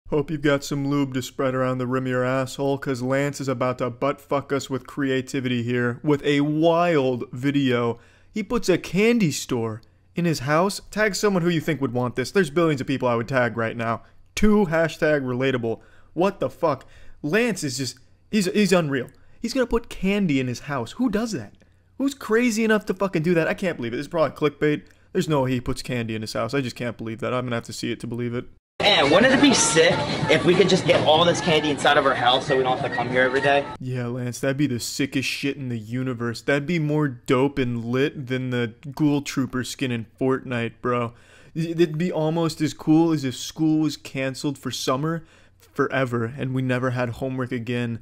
Hope you've got some lube to spread around the rim of your asshole, cause Lance is about to butt fuck us with creativity here with a wild video. He puts a candy store in his house. Tag someone who you think would want this. There's billions of people I would tag right now. Hashtag relatable. What the fuck? Lance is just, he's unreal. He's gonna put candy in his house. Who does that? Who's crazy enough to fucking do that? I can't believe it. This is probably clickbait. There's no way he puts candy in his house. I just can't believe that. I'm gonna have to see it to believe it. Man, wouldn't it be sick if we could just get all this candy inside of our house so we don't have to come here every day? Yeah, Lance, that'd be the sickest shit in the universe. That'd be more dope and lit than the Ghoul Trooper skin in Fortnite, bro. It'd be almost as cool as if school was canceled for summer forever and we never had homework again.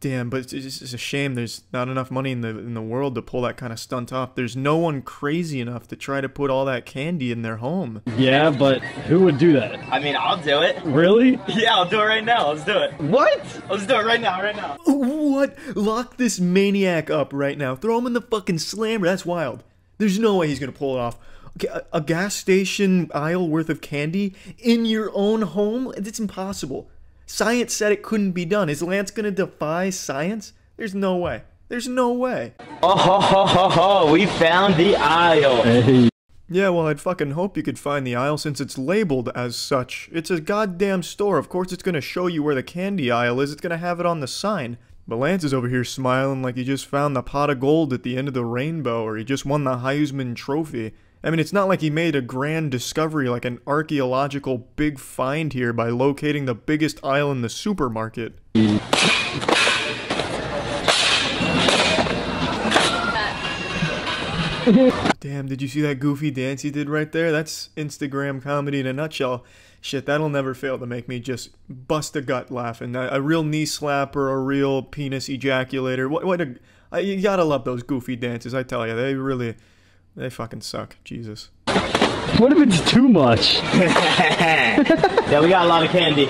Damn, but it's just a shame there's not enough money in the world to pull that kind of stunt off. There's no one crazy enough to try to put all that candy in their home. Yeah, but who would do that? I mean, I'll do it. Really? Yeah, I'll do it right now. Let's do it. What? Let's do it right now, What? Lock this maniac up right now. Throw him in the fucking slammer. That's wild. There's no way he's gonna pull it off. Okay, a gas station aisle worth of candy in your own home? It's impossible. Science said it couldn't be done. Is Lance gonna defy science? There's no way. There's no way. Oh ho ho ho ho, we found the aisle. Hey. Yeah, well, I'd fucking hope you could find the aisle since it's labeled as such. It's a goddamn store. Of course it's gonna show you where the candy aisle is. It's gonna have it on the sign. But Lance is over here smiling like he just found the pot of gold at the end of the rainbow, or he just won the Heisman Trophy. I mean, it's not like he made a grand discovery like an archaeological big find here by locating the biggest aisle in the supermarket. Damn, did you see that goofy dance he did right there? That's Instagram comedy in a nutshell. Shit, that'll never fail to make me just bust a gut laughing. A real knee slapper, a real penis ejaculator. You gotta love those goofy dances, I tell you. They fucking suck. Jesus. What if it's too much? Yeah, we got a lot of candy.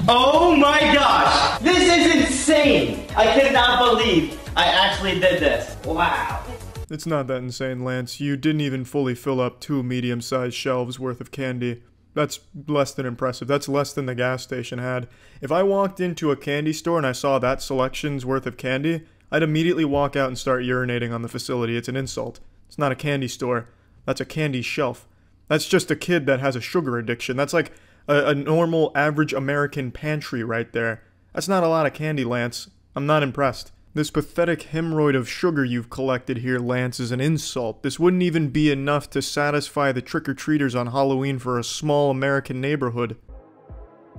Oh my gosh! This is insane! I cannot believe I actually did this. Wow. It's not that insane, Lance. You didn't even fully fill up 2 medium-sized shelves worth of candy. That's less than impressive. That's less than the gas station had. If I walked into a candy store and I saw that selection's worth of candy, I'd immediately walk out and start urinating on the facility. It's an insult. It's not a candy store. That's a candy shelf. That's just a kid that has a sugar addiction. That's like a normal, average American pantry right there. That's not a lot of candy, Lance. I'm not impressed. This pathetic hemorrhoid of sugar you've collected here, Lance, is an insult. This wouldn't even be enough to satisfy the trick-or-treaters on Halloween for a small American neighborhood.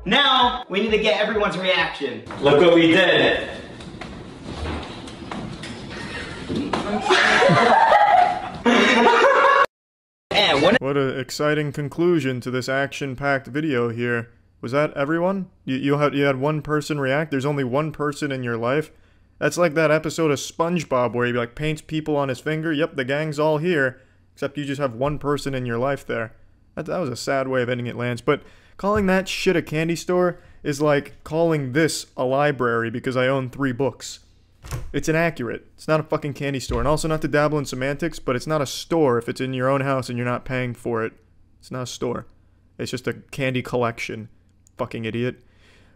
Now, we need to get everyone's reaction. Look what we did. What an exciting conclusion to this action-packed video here. Was that everyone? You had one person react? There's only one person in your life? That's like that episode of SpongeBob where he like paints people on his finger. Yep, the gang's all here. Except you just have one person in your life there. That was a sad way of ending it, Lance. But calling that shit a candy store is like calling this a library because I own 3 books. It's inaccurate. It's not a fucking candy store. And also, not to dabble in semantics, but it's not a store if it's in your own house and you're not paying for it. It's not a store. It's just a candy collection. Fucking idiot.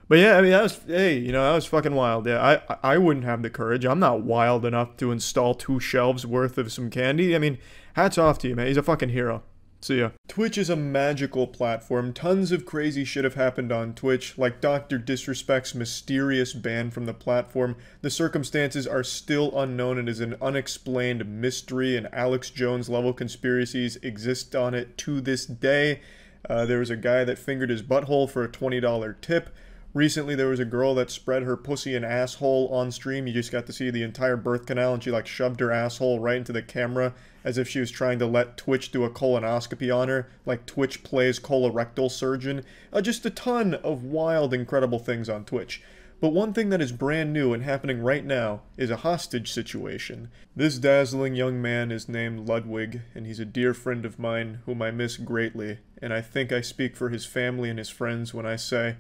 But yeah, I mean, that was fucking wild. Yeah, I wouldn't have the courage. I'm not wild enough to install 2 shelves worth of some candy. I mean, hats off to you, man. He's a fucking hero. See ya. Twitch is a magical platform. Tons of crazy shit have happened on Twitch, like Dr. Disrespect's mysterious ban from the platform. The circumstances are still unknown and is an unexplained mystery, and Alex Jones level conspiracies exist on it to this day. There was a guy that fingered his butthole for a $20 tip. Recently, there was a girl that spread her pussy and asshole on stream. You just got to see the entire birth canal, and she like shoved her asshole right into the camera as if she was trying to let Twitch do a colonoscopy on her, like Twitch plays colorectal surgeon. Just a ton of wild, incredible things on Twitch. But one thing that is brand new and happening right now is a hostage situation. This dazzling young man is named Ludwig, and he's a dear friend of mine whom I miss greatly, and I think I speak for his family and his friends when I say,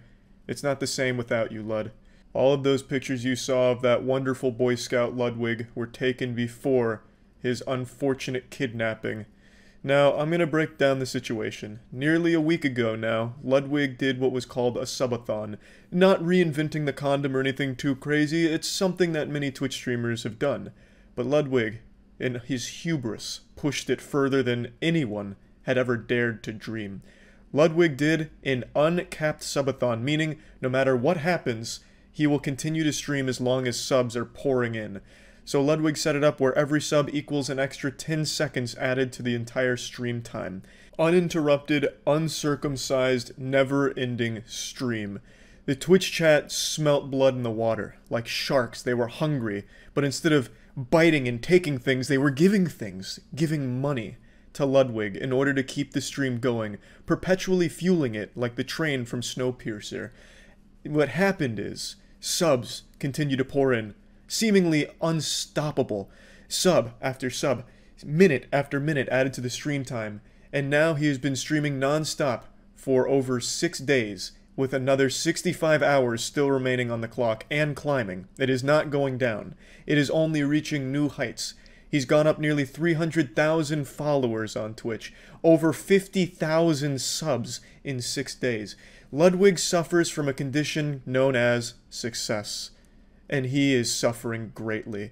it's not the same without you, Lud. All of those pictures you saw of that wonderful Boy Scout Ludwig were taken before his unfortunate kidnapping. Now, I'm going to break down the situation. Nearly a week ago now, Ludwig did what was called a subathon. Not reinventing the condom or anything too crazy, it's something that many Twitch streamers have done. But Ludwig, in his hubris, pushed it further than anyone had ever dared to dream. Ludwig did an uncapped subathon, meaning no matter what happens, he will continue to stream as long as subs are pouring in. So Ludwig set it up where every sub equals an extra 10 seconds added to the entire stream time. Uninterrupted, uncircumcised, never-ending stream. The Twitch chat smelt blood in the water. Like sharks, they were hungry, but instead of biting and taking things, they were giving things, giving money to Ludwig in order to keep the stream going, perpetually fueling it like the train from Snowpiercer. What happened is, subs continue to pour in, seemingly unstoppable, sub after sub, minute after minute added to the stream time, and now he has been streaming non-stop for over 6 days, with another 65 hours still remaining on the clock and climbing. It is not going down. It is only reaching new heights. He's gone up nearly 300,000 followers on Twitch, over 50,000 subs in 6 days. Ludwig suffers from a condition known as success, and he is suffering greatly.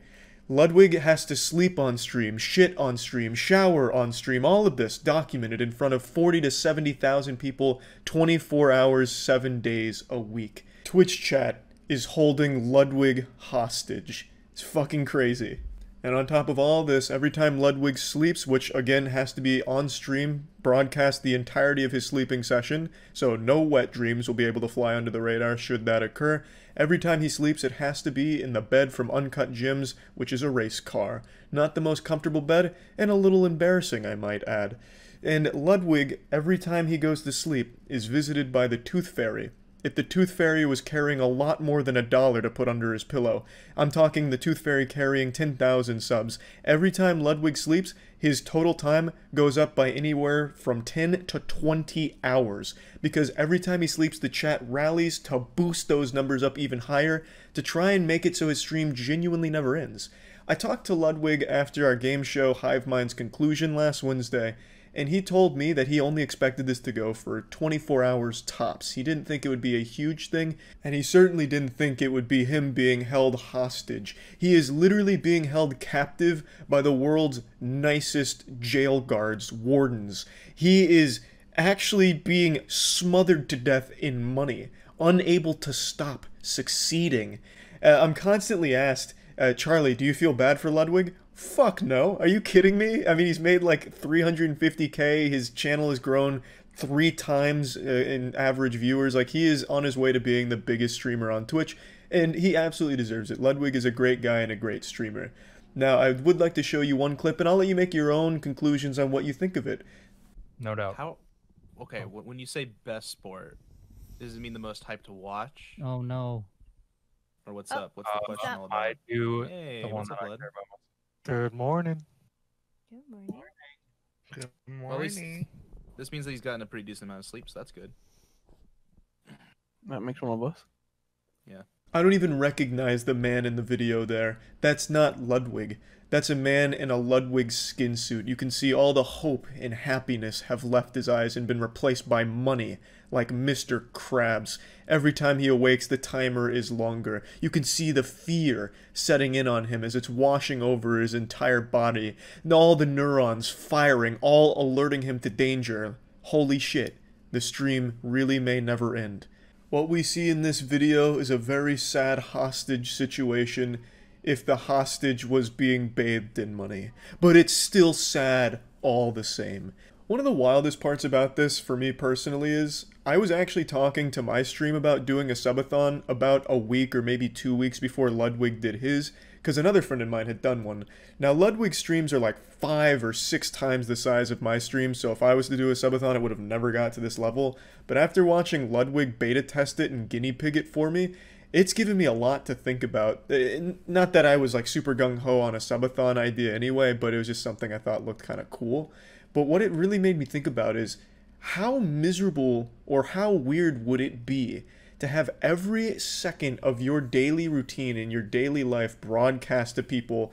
Ludwig has to sleep on stream, shit on stream, shower on stream, all of this documented in front of 40 to 70,000 people, 24 hours, 7 days a week. Twitch chat is holding Ludwig hostage. It's fucking crazy. And on top of all this, every time Ludwig sleeps, which again has to be on stream, broadcast the entirety of his sleeping session, so no wet dreams will be able to fly under the radar should that occur. Every time he sleeps, it has to be in the bed from Uncut Gems, which is a race car. Not the most comfortable bed, and a little embarrassing, I might add. And Ludwig, every time he goes to sleep, is visited by the Tooth Fairy. If the Tooth Fairy was carrying a lot more than $1 to put under his pillow. I'm talking the Tooth Fairy carrying 10,000 subs. Every time Ludwig sleeps, his total time goes up by anywhere from 10 to 20 hours. Because every time he sleeps, the chat rallies to boost those numbers up even higher to try and make it so his stream genuinely never ends. I talked to Ludwig after our game show Hive Mind's conclusion last Wednesday, and he told me that he only expected this to go for 24 hours tops. He didn't think it would be a huge thing, and he certainly didn't think it would be him being held hostage. He is literally being held captive by the world's nicest jail guards, wardens. He is actually being smothered to death in money, unable to stop succeeding. I'm constantly asked, Charlie, do you feel bad for Ludwig? Fuck no. Are you kidding me? I mean, he's made like 350k. His channel has grown 3 times in average viewers. Like, he is on his way to being the biggest streamer on Twitch, and he absolutely deserves it. Ludwig is a great guy and a great streamer. Now, I would like to show you one clip, and I'll let you make your own conclusions on what you think of it. No doubt. Okay, when you say best sport, does it mean the most hype to watch? Oh no. Or what's up? What's the question all about? I do Hey, the one what's that up, I Lud? care about most. Good morning. Good morning. Good Well, at least morning. this means that he's gotten a pretty decent amount of sleep, so that's good. That makes one of us. I don't even recognize the man in the video there. That's not Ludwig. That's a man in a Ludwig skin suit. You can see all the hope and happiness have left his eyes and been replaced by money, like Mr. Krabs. Every time he awakes, the timer is longer. You can see the fear setting in on him as it's washing over his entire body. All the neurons firing, all alerting him to danger. Holy shit, the stream really may never end. What we see in this video is a very sad hostage situation if the hostage was being bathed in money. But it's still sad all the same. One of the wildest parts about this, for me personally, is I was actually talking to my stream about doing a subathon about a week or maybe 2 weeks before Ludwig did his, because another friend of mine had done one. Now, Ludwig's streams are like 5 or 6 times the size of my stream, so if I was to do a subathon, it would have never got to this level. But after watching Ludwig beta test it and guinea pig it for me, it's given me a lot to think about. Not that I was like super gung-ho on a subathon idea anyway, but it was just something I thought looked kind of cool. But what it really made me think about is how miserable or how weird would it be to have every second of your daily routine in your daily life broadcast to people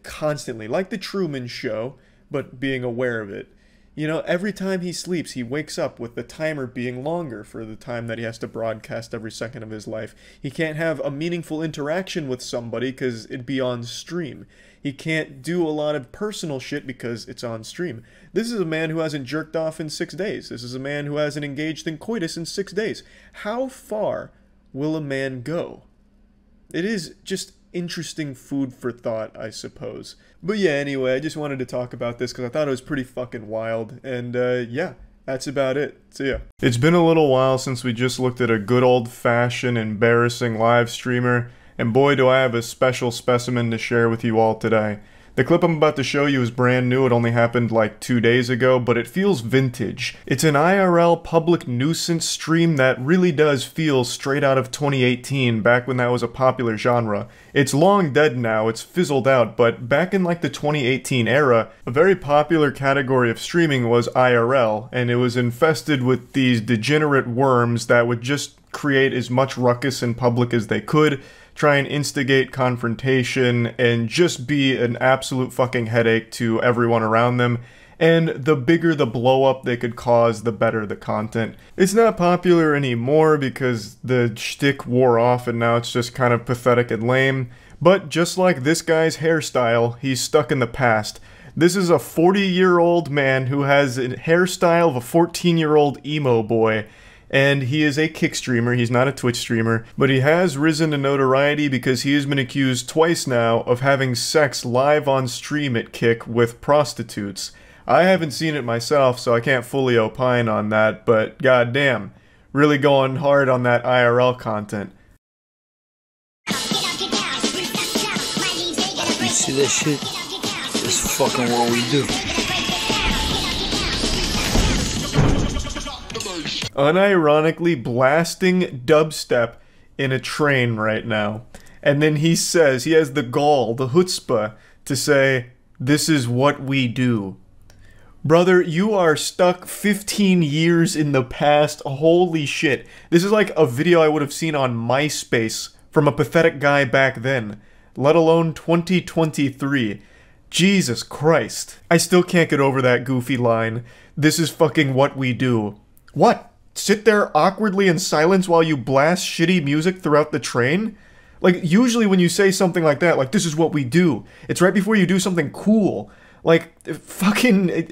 constantly, like the Truman Show, but being aware of it. You know, every time he sleeps, he wakes up with the timer being longer for the time that he has to broadcast every second of his life. He can't have a meaningful interaction with somebody because it'd be on stream. He can't do a lot of personal shit because it's on stream. This is a man who hasn't jerked off in 6 days. This is a man who hasn't engaged in coitus in 6 days. How far will a man go? It is just interesting food for thought, I suppose. But yeah, anyway, I just wanted to talk about this because I thought it was pretty fucking wild. And yeah, that's about it. See ya. It's been a little while since we just looked at a good old-fashioned embarrassing live streamer, and boy do I have a special specimen to share with you all today. The clip I'm about to show you is brand new. It only happened like 2 days ago, but it feels vintage. It's an IRL public nuisance stream that really does feel straight out of 2018, back when that was a popular genre. It's long dead now, it's fizzled out, but back in like the 2018 era, a very popular category of streaming was IRL, and it was infested with these degenerate worms that would just create as much ruckus in public as they could, try and instigate confrontation, and just be an absolute fucking headache to everyone around them. And the bigger the blow up they could cause, the better the content. It's not popular anymore because the shtick wore off and now it's just kind of pathetic and lame. But just like this guy's hairstyle, he's stuck in the past. This is a 40-year-old man who has a hairstyle of a 14-year-old emo boy. And he is a Kick streamer, he's not a Twitch streamer, but he has risen to notoriety because he has been accused twice now of having sex live on stream at Kick with prostitutes. I haven't seen it myself, so I can't fully opine on that, but goddamn, really going hard on that IRL content. You see that shit? It's fucking what we do. Unironically blasting dubstep in a train right now. And then he says, he has the gall, the chutzpah, to say, "This is what we do." Brother, you are stuck 15 years in the past. Holy shit. This is like a video I would have seen on MySpace from a pathetic guy back then, let alone 2023. Jesus Christ. I still can't get over that goofy line. This is fucking what we do. What? Sit there awkwardly in silence while you blast shitty music throughout the train? Like, usually when you say something like that, like, this is what we do, it's right before you do something cool. Like, fucking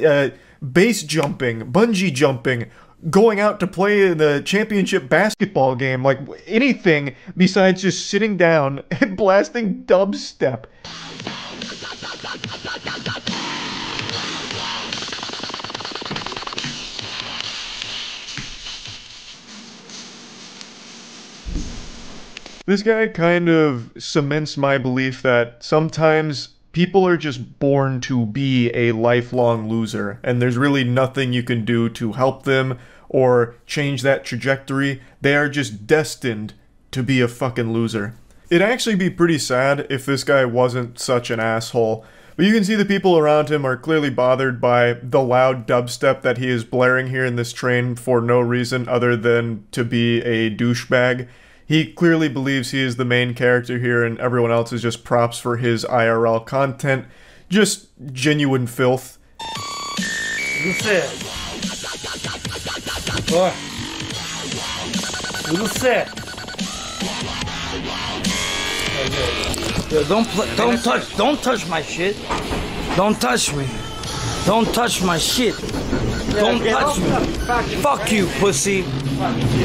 base jumping, bungee jumping, going out to play in the championship basketball game, like, anything besides just sitting down and blasting dubstep. This guy kind of cements my belief that sometimes people are just born to be a lifelong loser, and there's really nothing you can do to help them or change that trajectory. They are just destined to be a fucking loser. It'd actually be pretty sad if this guy wasn't such an asshole. But you can see the people around him are clearly bothered by the loud dubstep that he is blaring here in this train for no reason other than to be a douchebag. He clearly believes he is the main character here and everyone else is just props for his IRL content. Just genuine filth. Você. Ó. Você. Yo, don't touch my shit. Don't touch me. Don't touch my shit. Don't touch me. Fuck you, pussy.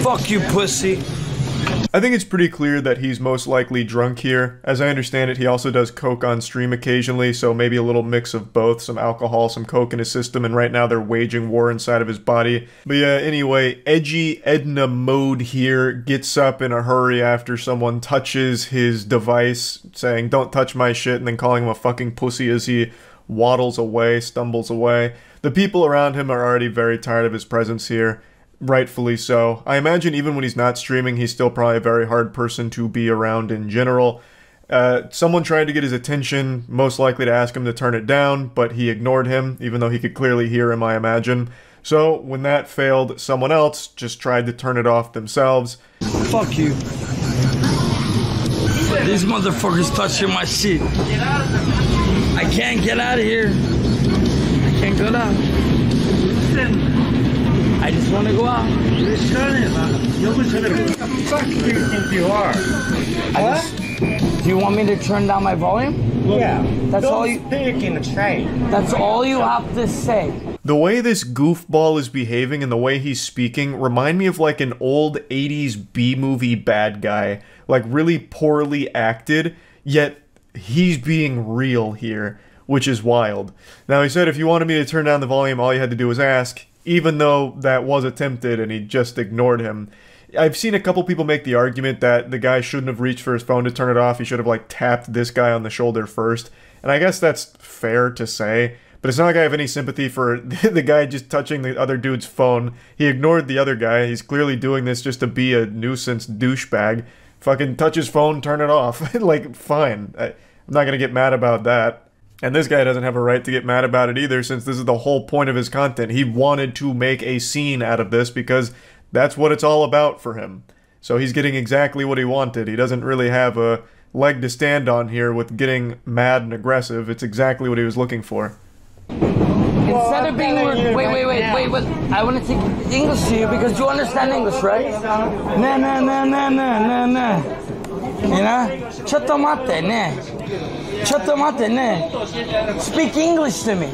Fuck you, pussy. I think it's pretty clear that he's most likely drunk here. As I understand it, he also does coke on stream occasionally, so maybe a little mix of both, some alcohol, some coke in his system, and right now they're waging war inside of his body. But yeah, anyway, edgy Edna mode here gets up in a hurry after someone touches his device, saying, "Don't touch my shit," and then calling him a fucking pussy as he waddles away, stumbles away. The people around him are already very tired of his presence here. Rightfully so. I imagine even when he's not streaming, he's still probably a very hard person to be around in general. Someone tried to get his attention, most likely to ask him to turn it down, but he ignored him, even though he could clearly hear him, I imagine. So, when that failed, someone else just tried to turn it off themselves. Fuck you. These motherfuckers touching my shit. I can't get out of here. can't go down. I just want to go out. What the fuck do you think you are? Do you want me to turn down my volume? Yeah. That's Don't all you. speak in the train. That's all you have to say. The way this goofball is behaving and the way he's speaking remind me of like an old 80s B-movie bad guy. Like really poorly acted, yet he's being real here, which is wild. Now he said if you wanted me to turn down the volume, all you had to do was ask, even though that was attempted and he just ignored him. I've seen a couple people make the argument that the guy shouldn't have reached for his phone to turn it off. He should have like tapped this guy on the shoulder first. And I guess that's fair to say. But it's not like I have any sympathy for the guy just touching the other dude's phone. He ignored the other guy. He's clearly doing this just to be a nuisance douchebag. Fucking touch his phone, turn it off. Like, fine. I'm not gonna get mad about that. And this guy doesn't have a right to get mad about it either, since this is the whole point of his content. He wanted to make a scene out of this because that's what it's all about for him. So he's getting exactly what he wanted. He doesn't really have a leg to stand on here with getting mad and aggressive. It's exactly what he was looking for. Instead of being wait. I want to take English to you because you understand English, right? Nah. You know? Chotomate, ne. Speak English to me.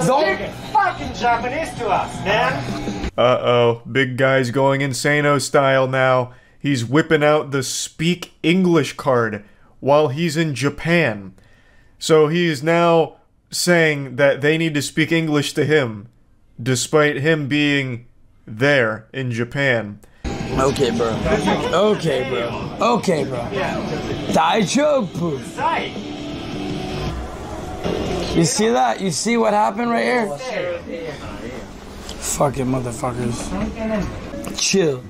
Don't fucking Japanese to us, man. Uh-oh, big guy's going insano style now. He's whipping out the Speak English card while he's in Japan. So he's now saying that they need to speak English to him, despite him being there in Japan. Okay, bro. Daijoubu. You see that? You see what happened right here? Fucking motherfuckers. Chill.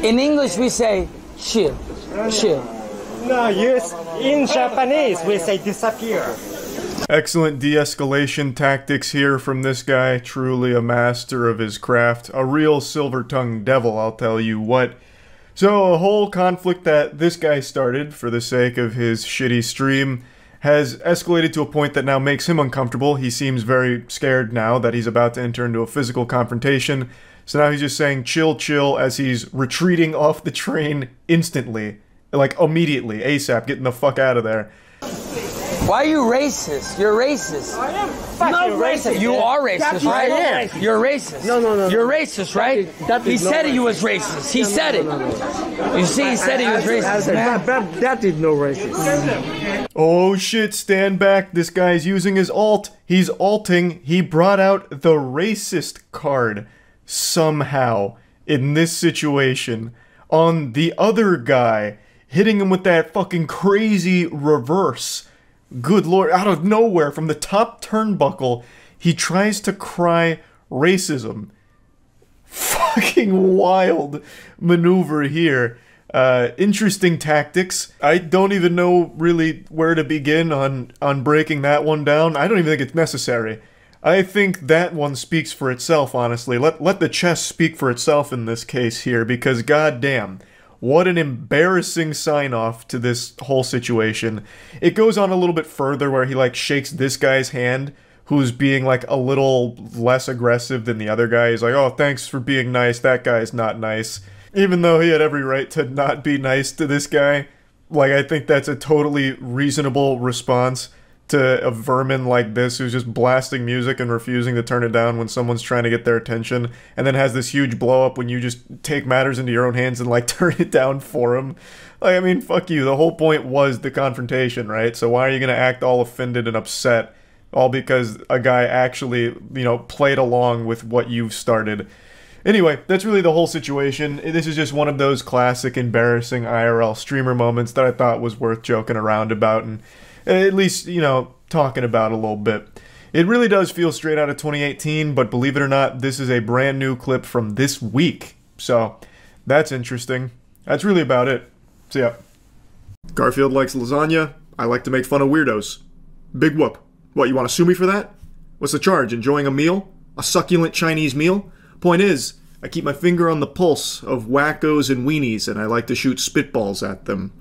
In English we say chill. No, in Japanese we say disappear. Excellent de-escalation tactics here from this guy, truly a master of his craft. A real silver-tongued devil, I'll tell you what. So, a whole conflict that this guy started for the sake of his shitty stream has escalated to a point that now makes him uncomfortable. He seems very scared now that he's about to enter into a physical confrontation. So now he's just saying chill as he's retreating off the train instantly. Like, immediately, ASAP, getting the fuck out of there. Why are you racist? You're racist. I am fucking racist. You are racist, right? I am. You're racist. No. You're racist, right? He said he was racist. He said it. You see, he said he was racist. That is no racist. Oh shit, stand back. This guy's using his alt. He's alting. He brought out the racist card somehow in this situation on the other guy, hitting him with that fucking crazy reverse. Good lord, out of nowhere, from the top turnbuckle, he tries to cry racism. Fucking wild maneuver here. Interesting tactics. I don't even know really where to begin on breaking that one down. I don't even think it's necessary. I think that one speaks for itself, honestly. Let the chess speak for itself in this case here, because goddamn. What an embarrassing sign-off to this whole situation. It goes on a little bit further where he, like, shakes this guy's hand, who's being, like, a little less aggressive than the other guy. He's like, oh, thanks for being nice, that guy's not nice. Even though he had every right to not be nice to this guy. Like, I think that's a totally reasonable response to a vermin like this who's just blasting music and refusing to turn it down when someone's trying to get their attention, and then has this huge blow up when you just take matters into your own hands and like turn it down for him. Like, I mean, fuck you. The whole point was the confrontation, right? So why are you gonna act all offended and upset all because a guy actually, you know, played along with what you've started? Anyway, that's really the whole situation. This is just one of those classic embarrassing IRL streamer moments that I thought was worth joking around about and at least, you know, talking about a little bit. It really does feel straight out of 2018, but believe it or not, this is a brand new clip from this week. So, that's interesting. That's really about it. See ya. Garfield likes lasagna. I like to make fun of weirdos. Big whoop. What, you want to sue me for that? What's the charge? Enjoying a meal? A succulent Chinese meal? Point is, I keep my finger on the pulse of wackos and weenies, and I like to shoot spitballs at them.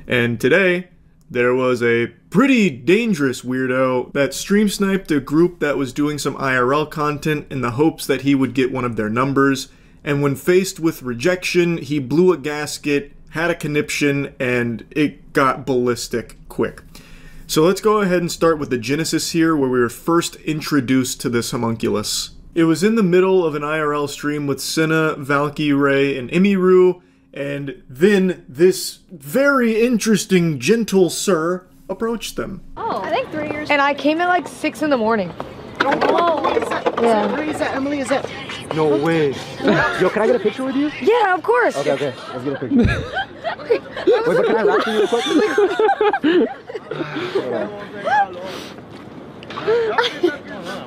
And today, there was a pretty dangerous weirdo that stream sniped a group that was doing some IRL content in the hopes that he would get one of their numbers, and when faced with rejection, he blew a gasket, had a conniption, and it got ballistic quick. So let's go ahead and start with the genesis here, where we were first introduced to this homunculus. It was in the middle of an IRL stream with Senna, Valky, Ray, and Imiru, and then this very interesting gentle sir approached them. Oh, I think 3 years. And I came at like 6 in the morning. Oh, Yeah. Where is that? Emily, is that? No way. Yo, can I get a picture with you? Yeah, of course. Okay, okay. Let's get a picture. Wait, but can I rap to you real quick?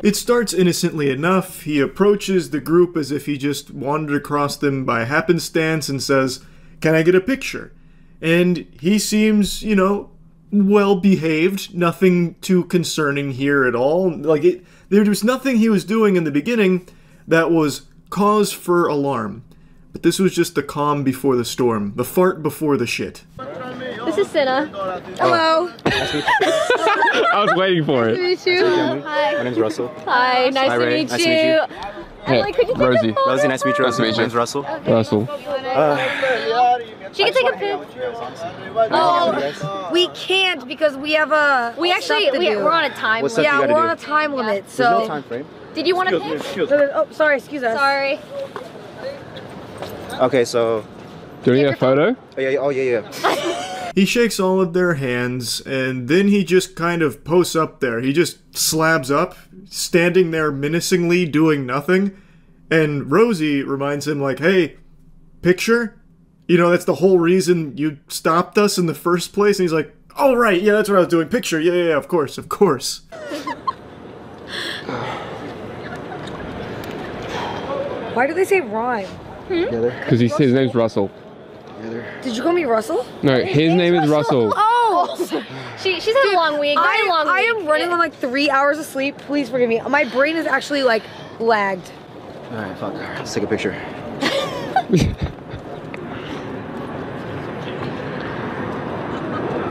It starts innocently enough. He approaches the group as if he just wandered across them by happenstance and says, "Can I get a picture?" And he seems, you know, well behaved, nothing too concerning here at all. Like, there was nothing he was doing in the beginning that was cause for alarm. But this was just the calm before the storm, the fart before the shit. This is Senna. Hello. I was waiting for it. Nice to meet you. Hi. My name's Russell. Hi, nice to Ray. meet Nice you. to meet you. Emily, could you take Rosie. a photo? Rosie, nice to meet you. Nice to meet you. My name's Russell. Russell. She can take a pic. Oh, we can't because we have a. We actually, we're on a time What's limit. up? Yeah, you we're gotta on a do? time limit, There's no so. time frame. Did you want to pic? Oh, sorry, excuse us. Sorry. Okay, so. Do we need a photo? Oh yeah. He shakes all of their hands, and then he just kind of posts up there. He just slabs up, standing there menacingly, doing nothing. And Rosie reminds him, like, "Hey, picture? You know, that's the whole reason you stopped us in the first place." And he's like, "Oh, right, yeah, that's what I was doing. Picture, yeah, of course, of course." Why do they say rhyme? Because his name's Russell. Did you call me Russell? No, his name is Russell. Oh! She's had a long week. Very long I week. am running on like 3 hours of sleep. Please forgive me. My brain is actually like lagged. Alright, fuck. Let's take a picture.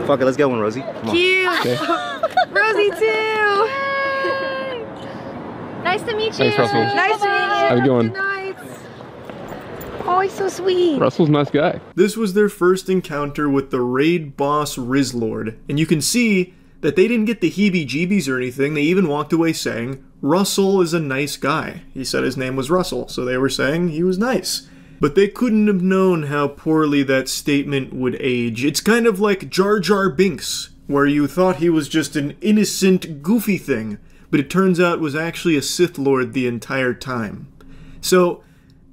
Fuck it, let's get one, Rosie. Come on. Cute! Okay. Rosie too! Nice to meet you. Thanks, Russell. Nice to meet you. How's it going? Good night. Oh, he's so sweet. Russell's a nice guy. This was their first encounter with the raid boss Rizlord, and you can see that they didn't get the heebie-jeebies or anything. They even walked away saying, "Russell is a nice guy." He said his name was Russell, so they were saying he was nice. But they couldn't have known how poorly that statement would age. It's kind of like Jar Jar Binks, where you thought he was just an innocent, goofy thing, but it turns out was actually a Sith Lord the entire time. So,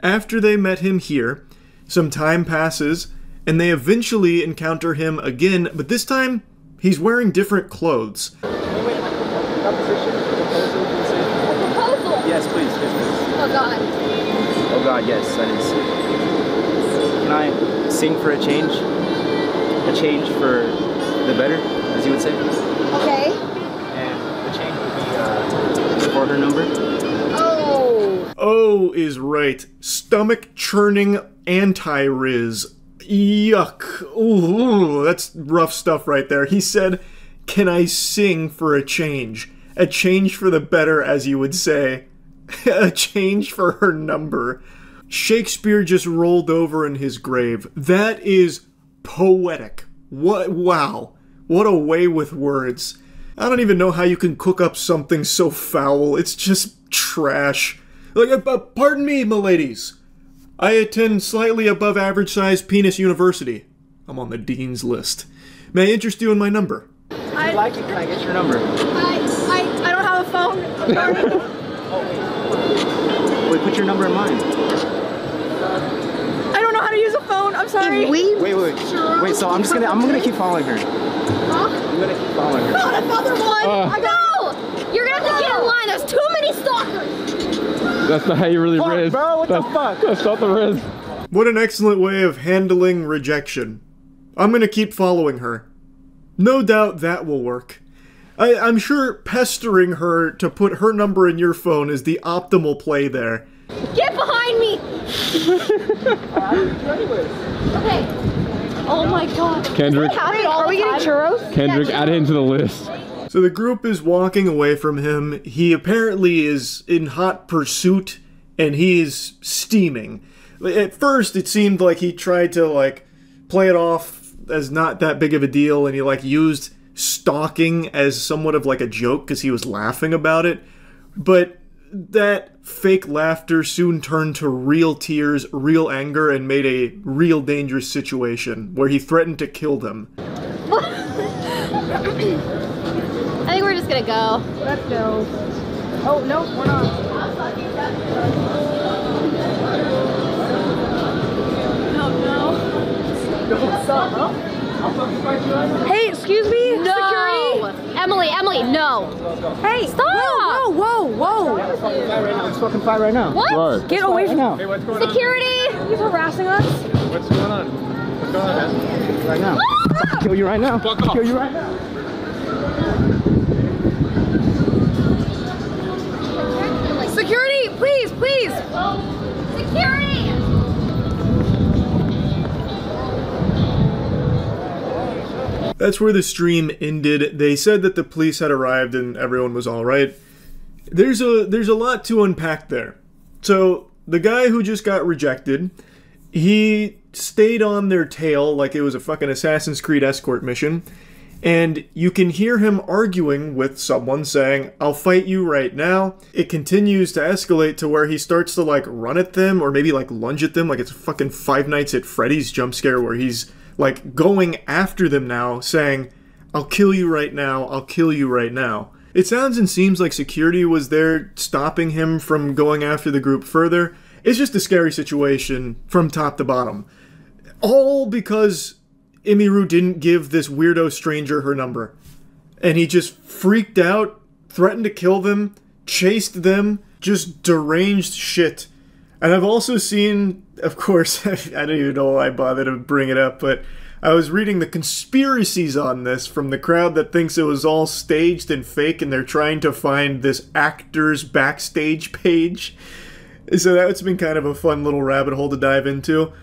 after they met him here, some time passes, and they eventually encounter him again, but this time, he's wearing different clothes. Proposal. Yes, please. Oh God. Oh god, yes, that is. Can I sing for a change? A change for the better, as you would say? Okay. And the change would be for her number. Oh. Oh is right. Stomach churning anti-Riz. Yuck. Ooh, that's rough stuff right there. He said, "Can I sing for a change? A change for the better, as you would say. A change for her number." Shakespeare just rolled over in his grave. That is poetic. What? Wow. What a way with words. I don't even know how you can cook up something so foul. It's just trash. Like, pardon me, miladies. I attend slightly above average sized penis university. I'm on the dean's list. May I interest you in my number? If you like it, can I get your number? I don't have a phone. Wait, put your number in mine. I don't know how to use a phone. I'm sorry. Wait, so I'm gonna keep following her. Huh? I'm gonna keep following her. Not another one. No! You're gonna have to get in line. There's too many stalkers. That's not how you really riz. Bro, what the fuck? That's not the riz. What an excellent way of handling rejection. I'm gonna keep following her. No doubt that will work. I'm sure pestering her to put her number in your phone is the optimal play there. Get behind me. Okay. Oh my god. Kendrick. Are we getting churros? Kendrick, add him to the list. So the group is walking away from him. He apparently is in hot pursuit, and he is steaming. At first, it seemed like he tried to, like, play it off as not that big of a deal, and he, like, used stalking as somewhat of, like, a joke because he was laughing about it. But that fake laughter soon turned to real tears, real anger, and made a real dangerous situation where he threatened to kill them. I think we're just gonna go. Let's go. Oh, no, we're not. No. What's up, bro? Hey, excuse me? No. Security? Emily, no. Hey, stop. Whoa. Let's fucking fight right now. What? Right. Get away from now. Hey, what's going Security. He's harassing us. on? What's going on? What's going on, man? Right now. I'll kill you right now. Fuck off. Kill you right now. Security, please. Security. That's where the stream ended. They said that the police had arrived and everyone was alright. There's a lot to unpack there. So, the guy who just got rejected, he stayed on their tail like it was a fucking Assassin's Creed escort mission, and you can hear him arguing with someone saying, "I'll fight you right now." It continues to escalate to where he starts to, like, run at them, or maybe, like, lunge at them, like it's a fucking Five Nights at Freddy's jump scare where he's, like, going after them now, saying, "I'll kill you right now, I'll kill you right now." It sounds and seems like security was there stopping him from going after the group further. It's just a scary situation from top to bottom. All because Imiru didn't give this weirdo stranger her number. And he just freaked out, threatened to kill them, chased them, just deranged shit. And I've also seen, of course, I don't even know why I bothered to bring it up, but I was reading the conspiracies on this from the crowd that thinks it was all staged and fake and they're trying to find this actor's backstage page. So that's been kind of a fun little rabbit hole to dive into.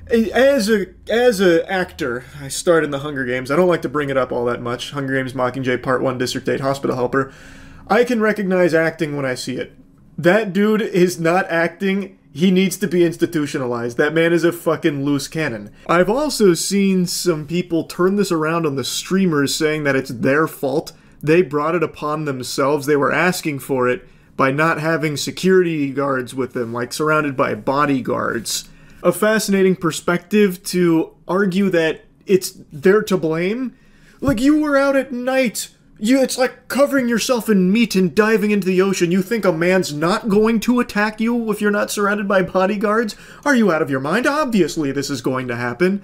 As a actor, I starred in the Hunger Games. I don't like to bring it up all that much. Hunger Games Mockingjay Part 1 District 8 Hospital Helper. I can recognize acting when I see it. That dude is not acting. He needs to be institutionalized. That man is a fucking loose cannon. I've also seen some people turn this around on the streamers saying that it's their fault. They brought it upon themselves. They were asking for it by not having security guards with them, like surrounded by bodyguards. A fascinating perspective to argue that they're to blame. Like, you were out at night. It's like covering yourself in meat and diving into the ocean. You think a man's not going to attack you if you're not surrounded by bodyguards? Are you out of your mind? Obviously this is going to happen.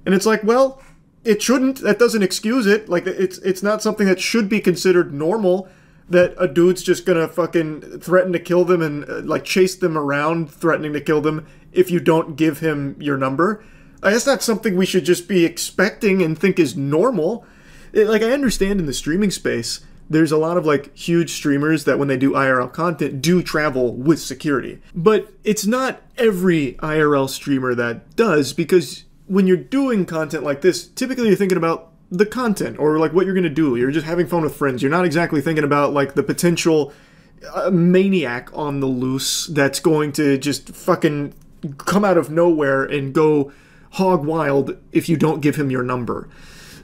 And it's like, well, it shouldn't. That doesn't excuse it. Like, it's not something that should be considered normal, that a dude's just gonna fucking threaten to kill them and, like, chase them around, threatening to kill them if you don't give him your number. That's not something we should just be expecting and think is normal. Like, I understand in the streaming space, there's a lot of, like, huge streamers that when they do IRL content do travel with security. But it's not every IRL streamer that does, because when you're doing content like this, typically you're thinking about the content, or, like, what you're gonna do. You're just having fun with friends. You're not exactly thinking about, like, the potential maniac on the loose that's going to just fucking come out of nowhere and go hog wild if you don't give him your number.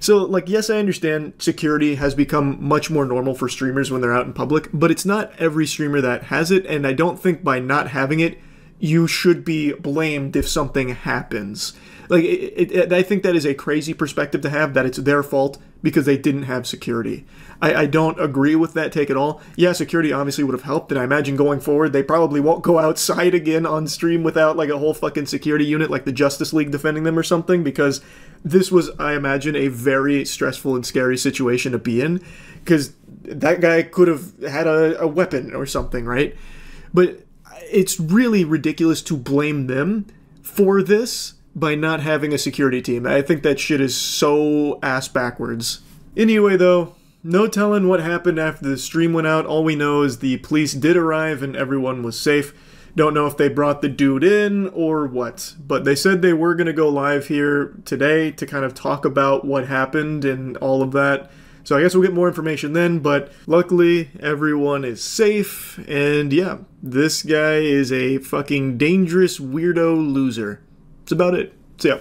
So, like, yes, I understand security has become much more normal for streamers when they're out in public, but it's not every streamer that has it, and I don't think by not having it, you should be blamed if something happens. Like, I think that is a crazy perspective to have, that it's their fault because they didn't have security. I don't agree with that take at all. Yeah, security obviously would have helped, and I imagine going forward, they probably won't go outside again on stream without, like, a whole fucking security unit, like the Justice League defending them or something, because this was, I imagine, a very stressful and scary situation to be in, because that guy could have had a weapon or something, right? But it's really ridiculous to blame them for this by not having a security team. I think that shit is so ass backwards. Anyway, though, no telling what happened after the stream went out. All we know is the police did arrive and everyone was safe. Don't know if they brought the dude in or what, but they said they were going to go live here today to kind of talk about what happened and all of that. So I guess we'll get more information then, but luckily everyone is safe, and yeah, this guy is a fucking dangerous weirdo loser. That's about it. So yeah.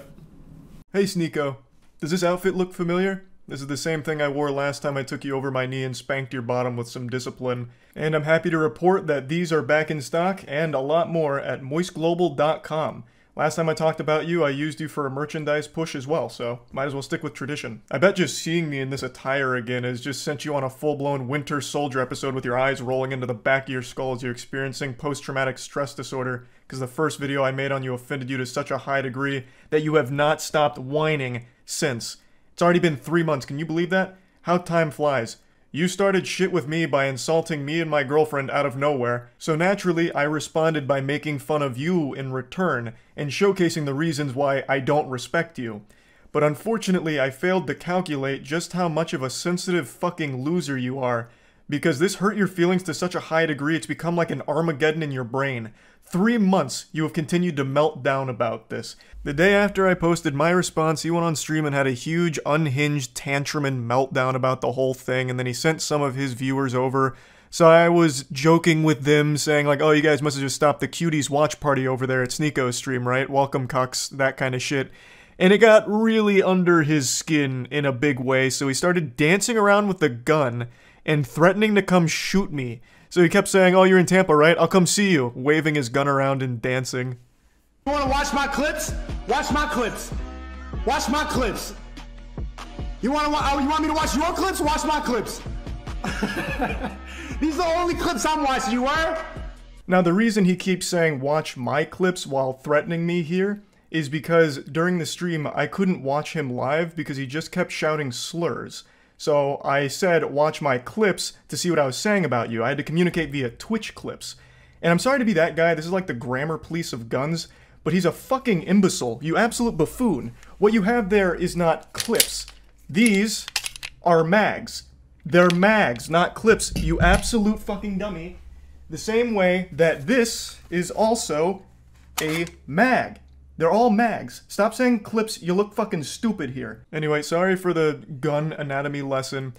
Hey Sneako, does this outfit look familiar? This is the same thing I wore last time I took you over my knee and spanked your bottom with some discipline. And I'm happy to report that these are back in stock and a lot more at moistglobal.com. Last time I talked about you, I used you for a merchandise push as well, so might as well stick with tradition. I bet just seeing me in this attire again has just sent you on a full-blown Winter Soldier episode with your eyes rolling into the back of your skull as you're experiencing post-traumatic stress disorder, because the first video I made on you offended you to such a high degree that you have not stopped whining since. It's already been 3 months, can you believe that? How time flies. You started shit with me by insulting me and my girlfriend out of nowhere, so naturally I responded by making fun of you in return, and showcasing the reasons why I don't respect you. But unfortunately I failed to calculate just how much of a sensitive fucking loser you are, because this hurt your feelings to such a high degree it's become like an Armageddon in your brain. 3 months you have continued to melt down about this. The day after I posted my response, he went on stream and had a huge unhinged tantrum and meltdown about the whole thing, and then he sent some of his viewers over. So I was joking with them, saying like, oh, you guys must have just stopped the cuties watch party over there at Sneako's stream, right? Welcome cucks, that kind of shit. And it got really under his skin in a big way, so he started dancing around with the gun and threatening to come shoot me. So he kept saying, oh, you're in Tampa, right? I'll come see you, waving his gun around and dancing. You wanna watch my clips? Watch my clips. Watch my clips. You want me to watch your clips? Watch my clips. These are the only clips I'm watching, you were? Now the reason he keeps saying watch my clips while threatening me here is because during the stream I couldn't watch him live because he just kept shouting slurs. So I said, watch my clips to see what I was saying about you. I had to communicate via Twitch clips. And I'm sorry to be that guy, this is like the grammar police of guns, but he's a fucking imbecile, you absolute buffoon. What you have there is not clips. These are mags. They're mags, not clips, you absolute fucking dummy. The same way that this is also a mag. They're all mags. Stop saying clips, you look fucking stupid here. Anyway, sorry for the gun anatomy lesson.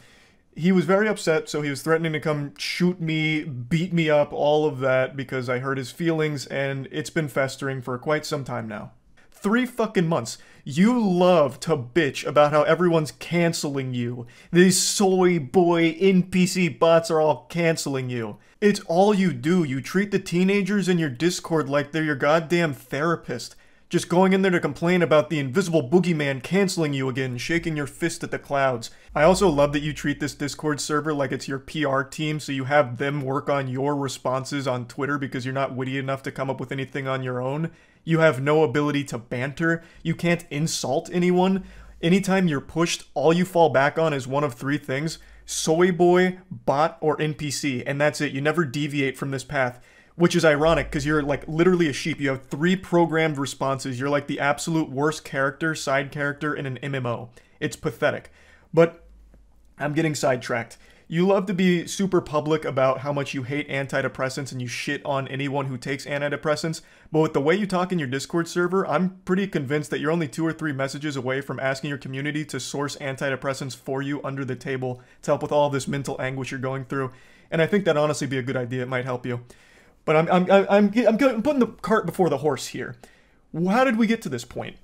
He was very upset, so he was threatening to come shoot me, beat me up, all of that, because I hurt his feelings, and it's been festering for quite some time now. 3 fucking months. You love to bitch about how everyone's canceling you. These soy boy NPC bots are all canceling you. It's all you do. You treat the teenagers in your Discord like they're your goddamn therapist. Just going in there to complain about the invisible boogeyman canceling you again, shaking your fist at the clouds. I also love that you treat this Discord server like it's your PR team, so you have them work on your responses on Twitter because you're not witty enough to come up with anything on your own. You have no ability to banter. You can't insult anyone. Anytime you're pushed, all you fall back on is one of 3 things: soy boy, bot, or NPC, and that's it. You never deviate from this path. Which is ironic, because you're like literally a sheep. You have 3 programmed responses. You're like the absolute worst character, side character in an MMO. It's pathetic. But I'm getting sidetracked. You love to be super public about how much you hate antidepressants and you shit on anyone who takes antidepressants, but with the way you talk in your Discord server, I'm pretty convinced that you're only 2 or 3 messages away from asking your community to source antidepressants for you under the table to help with all this mental anguish you're going through. And I think that'd honestly be a good idea. It might help you. But I'm putting the cart before the horse here. How did we get to this point?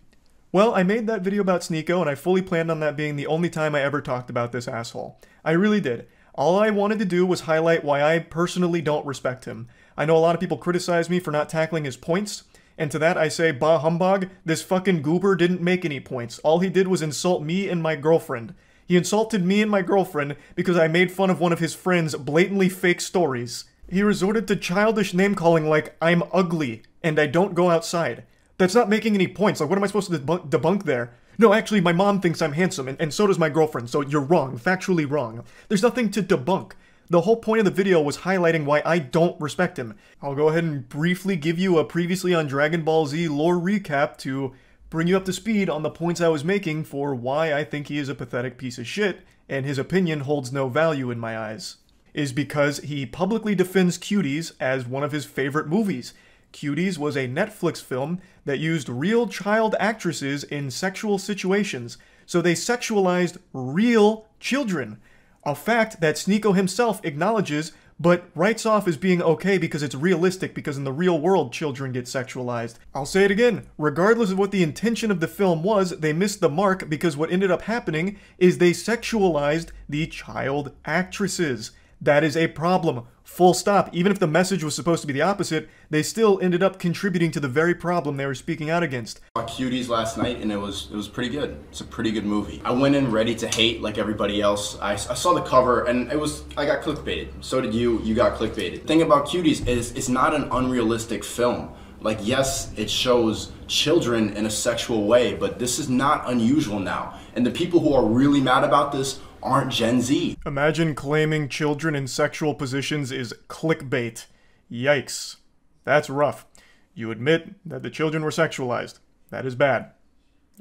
Well, I made that video about Sneako, and I fully planned on that being the only time I ever talked about this asshole. I really did. All I wanted to do was highlight why I personally don't respect him. I know a lot of people criticize me for not tackling his points, and to that I say, bah humbug, this fucking goober didn't make any points. All he did was insult me and my girlfriend. He insulted me and my girlfriend because I made fun of one of his friend's blatantly fake stories. He resorted to childish name-calling like, I'm ugly, and I don't go outside. That's not making any points. Like, what am I supposed to debunk there? No, actually, my mom thinks I'm handsome, and so does my girlfriend, so you're wrong, factually wrong. There's nothing to debunk. The whole point of the video was highlighting why I don't respect him. I'll go ahead and briefly give you a previously on Dragon Ball Z lore recap to bring you up to speed on the points I was making for why I think he is a pathetic piece of shit, and his opinion holds no value in my eyes. Is because he publicly defends Cuties as one of his favorite movies. Cuties was a Netflix film that used real child actresses in sexual situations, so they sexualized real children. A fact that Sneako himself acknowledges, but writes off as being okay because it's realistic, because in the real world children get sexualized. I'll say it again, regardless of what the intention of the film was, they missed the mark because what ended up happening is they sexualized the child actresses. That is a problem. Full stop. Even if the message was supposed to be the opposite, they still ended up contributing to the very problem they were speaking out against. I saw Cuties last night and it was pretty good. It's a pretty good movie. I went in ready to hate like everybody else. I saw the cover and I got clickbaited. So did you. You got clickbaited. The thing about Cuties is it's not an unrealistic film. Like, yes, it shows children in a sexual way, but this is not unusual now. And the people who are really mad about this aren't Gen Z. Imagine claiming children in sexual positions is clickbait. Yikes. That's rough. You admit that the children were sexualized. That is bad.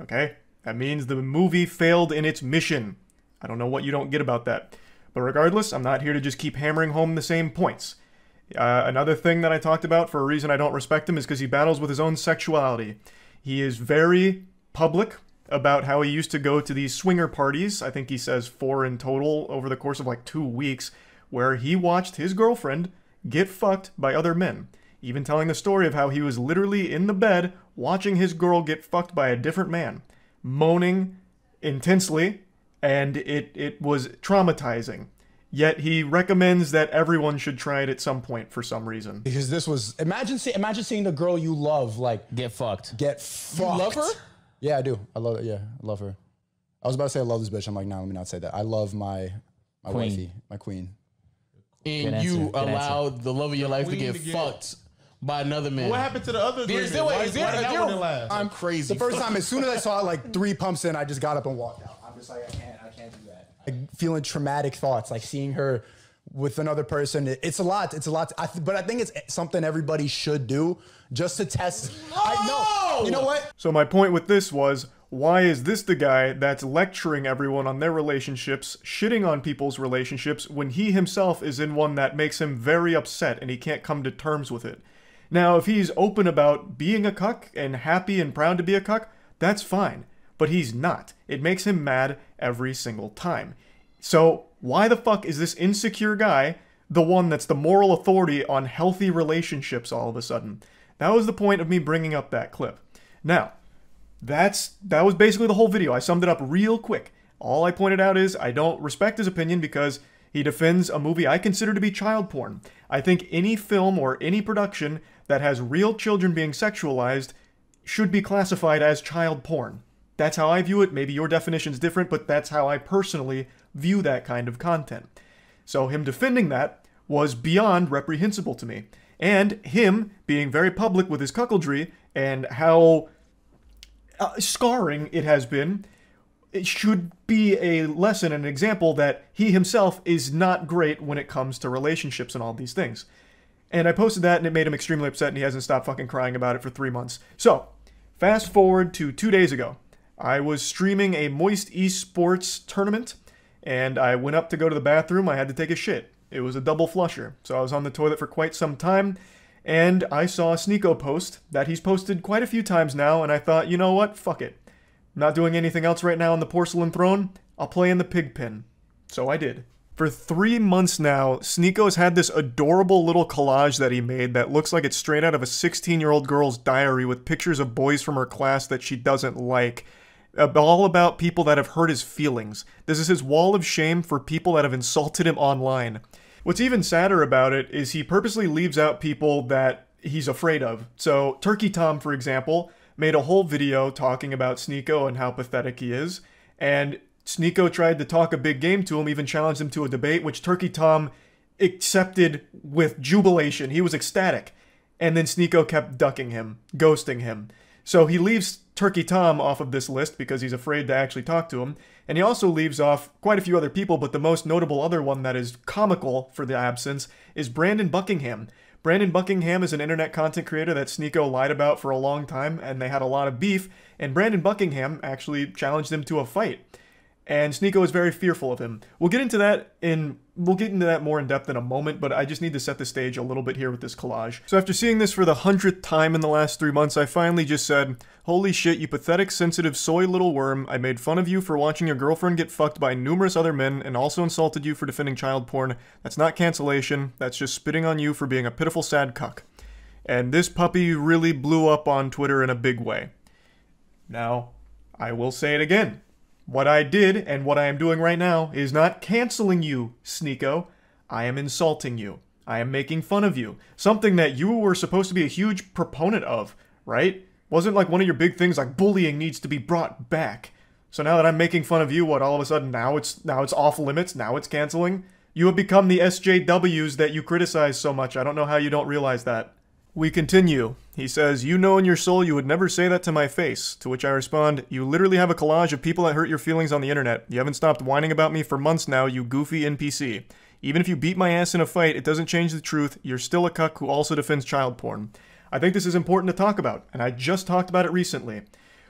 Okay? That means the movie failed in its mission. I don't know what you don't get about that. But regardless, I'm not here to just keep hammering home the same points. Another thing that I talked about for a reason I don't respect him is because he battles with his own sexuality. He is very public about how he used to go to these swinger parties, I think he says 4 in total, over the course of like 2 weeks, where he watched his girlfriend get fucked by other men. Even telling the story of how he was literally in the bed watching his girl get fucked by a different man, moaning intensely, and it was traumatizing. Yet he recommends that everyone should try it at some point for some reason. Because this was, imagine seeing the girl you love, like, get fucked. Get fucked. You love her? Yeah, I do. I love it. Yeah, I love her. I was about to say I love this bitch. I'm like, no, let me not say that. I love my wifey, my queen. And you allowed the love of your life to get fucked by another man. What happened to the other three? Why did that one last? I'm crazy. The first time, as soon as I saw it, like 3 pumps in, I just got up and walked out. I'm just like, I can't do that. Like, feeling traumatic thoughts, like seeing her with another person. It's a lot. It's a lot. But I think it's something everybody should do just to test. You know what? So my point with this was, why is this the guy that's lecturing everyone on their relationships, shitting on people's relationships, when he himself is in one that makes him very upset and he can't come to terms with it? Now, if he's open about being a cuck and happy and proud to be a cuck, that's fine. But he's not. It makes him mad every single time. So why the fuck is this insecure guy the one that's the moral authority on healthy relationships all of a sudden? That was the point of me bringing up that clip. Now, that was basically the whole video. I summed it up real quick. All I pointed out is I don't respect his opinion because he defends a movie I consider to be child porn. I think any film or any production that has real children being sexualized should be classified as child porn. That's how I view it. Maybe your definition's different, but that's how I personally view that kind of content. So him defending that was beyond reprehensible to me. And him being very public with his cuckoldry and how scarring it has been, it should be a lesson and an example that he himself is not great when it comes to relationships and all these things. And I posted that and it made him extremely upset and he hasn't stopped fucking crying about it for 3 months. So, fast forward to 2 days ago. I was streaming a Moist Esports tournament and I went up to go to the bathroom. I had to take a shit. It was a double flusher. So I was on the toilet for quite some time and I saw a Sneako post that he's posted quite a few times now and I thought, you know what? Fuck it. I'm not doing anything else right now on the porcelain throne. I'll play in the pig pen. So I did. For 3 months now, Sneako's had this adorable little collage that he made that looks like it's straight out of a 16-year-old girl's diary with pictures of boys from her class that she doesn't like. All about people that have hurt his feelings. This is his wall of shame for people that have insulted him online. What's even sadder about it is he purposely leaves out people that he's afraid of. So Turkey Tom, for example, made a whole video talking about Sneako and how pathetic he is, and Sneako tried to talk a big game to him, even challenged him to a debate, which Turkey Tom accepted with jubilation. He was ecstatic. And then Sneako kept ducking him, ghosting him. So he leaves Turkey Tom off of this list because he's afraid to actually talk to him. And he also leaves off quite a few other people, but the most notable other one that is comical for the absence is Brandon Buckingham. Brandon Buckingham is an internet content creator that Sneako lied about for a long time, and they had a lot of beef, and Brandon Buckingham actually challenged him to a fight. And Sneako is very fearful of him. We'll get into that more in depth in a moment, but I just need to set the stage a little bit here with this collage. So after seeing this for the 100th time in the last 3 months, I finally just said, holy shit, you pathetic, sensitive, soy little worm. I made fun of you for watching your girlfriend get fucked by numerous other men and also insulted you for defending child porn. That's not cancellation. That's just spitting on you for being a pitiful, sad cuck. And this puppy really blew up on Twitter in a big way. Now, I will say it again. What I did, and what I am doing right now, is not canceling you, Sneako. I am insulting you. I am making fun of you. Something that you were supposed to be a huge proponent of, right? Wasn't like one of your big things like bullying needs to be brought back. So now that I'm making fun of you, what, all of a sudden now it's off limits, now it's canceling? You have become the SJWs that you criticize so much. I don't know how you don't realize that. We continue. He says, you know in your soul you would never say that to my face. To which I respond, you literally have a collage of people that hurt your feelings on the internet. You haven't stopped whining about me for months now, you goofy NPC. Even if you beat my ass in a fight, it doesn't change the truth. You're still a cuck who also defends child porn. I think this is important to talk about, and I just talked about it recently.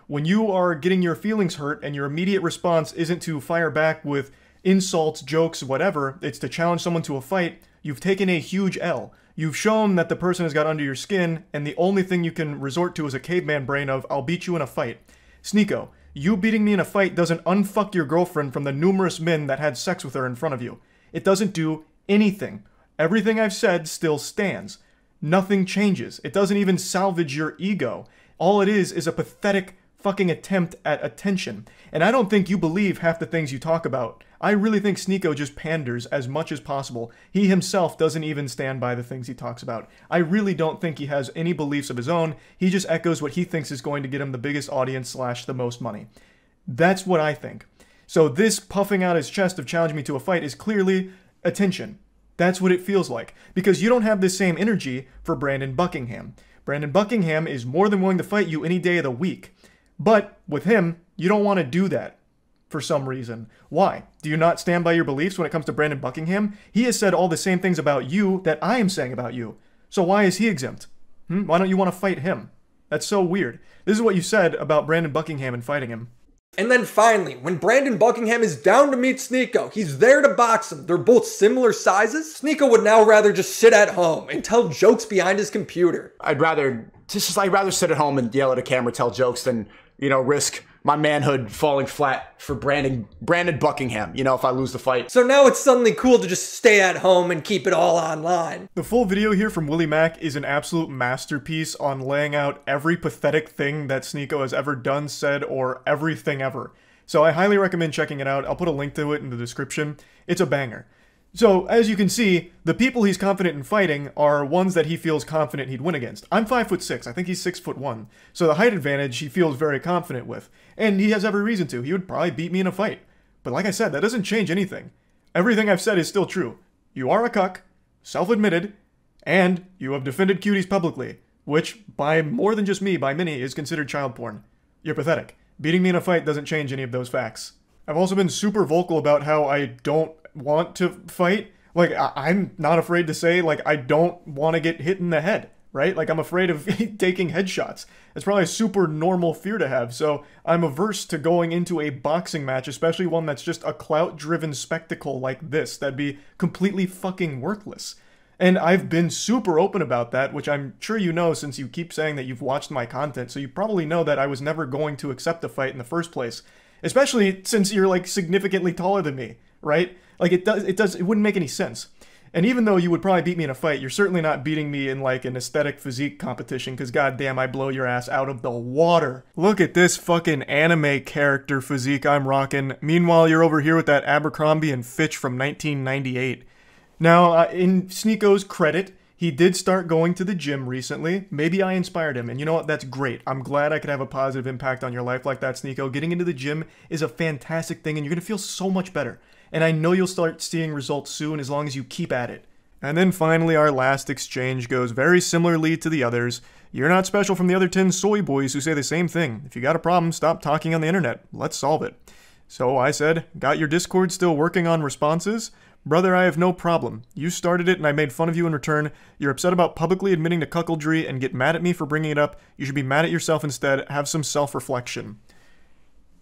When you are getting your feelings hurt and your immediate response isn't to fire back with insults, jokes, whatever, it's to challenge someone to a fight, you've taken a huge L. You've shown that the person has got under your skin, and the only thing you can resort to is a caveman brain of, I'll beat you in a fight. Sneako, you beating me in a fight doesn't unfuck your girlfriend from the numerous men that had sex with her in front of you. It doesn't do anything. Everything I've said still stands. Nothing changes. It doesn't even salvage your ego. All it is a pathetic fucking attempt at attention. And I don't think you believe half the things you talk about. I really think Sneako just panders as much as possible. He himself doesn't even stand by the things he talks about. I really don't think he has any beliefs of his own. He just echoes what he thinks is going to get him the biggest audience / the most money. That's what I think. So this puffing out his chest of challenging me to a fight is clearly attention. That's what it feels like. Because you don't have the same energy for Brandon Buckingham. Brandon Buckingham is more than willing to fight you any day of the week. But with him, you don't want to do that. For some reason. Why? Do you not stand by your beliefs when it comes to Brandon Buckingham? He has said all the same things about you that I am saying about you. So why is he exempt? Why don't you want to fight him? That's so weird. This is what you said about Brandon Buckingham and fighting him. And then finally, when Brandon Buckingham is down to meet Sneako, he's there to box him. They're both similar sizes. Sneako would now rather just sit at home and tell jokes behind his computer. I'd rather sit at home and yell at a camera, tell jokes than, risk my manhood falling flat for Brandon Buckingham, if I lose the fight. So now it's suddenly cool to just stay at home and keep it all online. The full video here from Willie Mac is an absolute masterpiece on laying out every pathetic thing that Sneako has ever done, said, or everything ever. So I highly recommend checking it out. I'll put a link to it in the description. It's a banger. So, as you can see, the people he's confident in fighting are ones that he feels confident he'd win against. I'm 5'6", I think he's 6'1", so the height advantage he feels very confident with. And he has every reason to. He would probably beat me in a fight. But like I said, that doesn't change anything. Everything I've said is still true. You are a cuck, self-admitted, and you have defended cuties publicly, which, by more than just me, by many, is considered child porn. You're pathetic. Beating me in a fight doesn't change any of those facts. I've also been super vocal about how I don't want to fight. Like, I'm not afraid to say, like, I don't want to get hit in the head, right? Like, I'm afraid of taking headshots. It's probably a super normal fear to have, so I'm averse to going into a boxing match, especially one that's just a clout-driven spectacle like this. That'd be completely fucking worthless. And I've been super open about that, which I'm sure you know since you keep saying that you've watched my content, so you probably know that I was never going to accept a fight in the first place. Especially since you're, like, significantly taller than me, right? Like, it wouldn't make any sense. And even though you would probably beat me in a fight, you're certainly not beating me in, like, an aesthetic physique competition, because goddamn, I blow your ass out of the water. Look at this fucking anime character physique I'm rocking. Meanwhile, you're over here with that Abercrombie & Fitch from 1998. Now, in Sneako's credit, he did start going to the gym recently. Maybe I inspired him, and you know what? That's great. I'm glad I could have a positive impact on your life like that, Sneako. Getting into the gym is a fantastic thing, and you're going to feel so much better. And I know you'll start seeing results soon as long as you keep at it. And then finally, our last exchange goes very similarly to the others. You're not special from the other 10 soy boys who say the same thing. If you got a problem, stop talking on the internet. Let's solve it. So I said, got your Discord still working on responses? Brother, I have no problem. You started it and I made fun of you in return. You're upset about publicly admitting to cuckoldry and get mad at me for bringing it up. You should be mad at yourself instead. Have some self-reflection.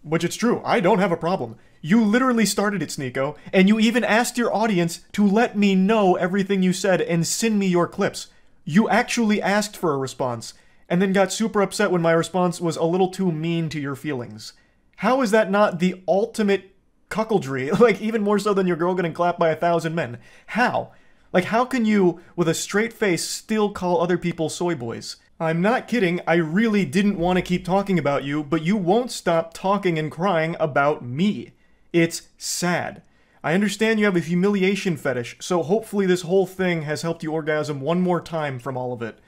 Which it's true, I don't have a problem. You literally started it, Sneako, and you even asked your audience to let me know everything you said and send me your clips. You actually asked for a response, and then got super upset when my response was a little too mean to your feelings. How is that not the ultimate cuckoldry? Like, even more so than your girl getting clapped by 1,000 men. How? Like, how can you, with a straight face, still call other people soy boys? I'm not kidding, I really didn't want to keep talking about you, but you won't stop talking and crying about me. It's sad. I understand you have a humiliation fetish, so hopefully this whole thing has helped you orgasm one more time from all of it.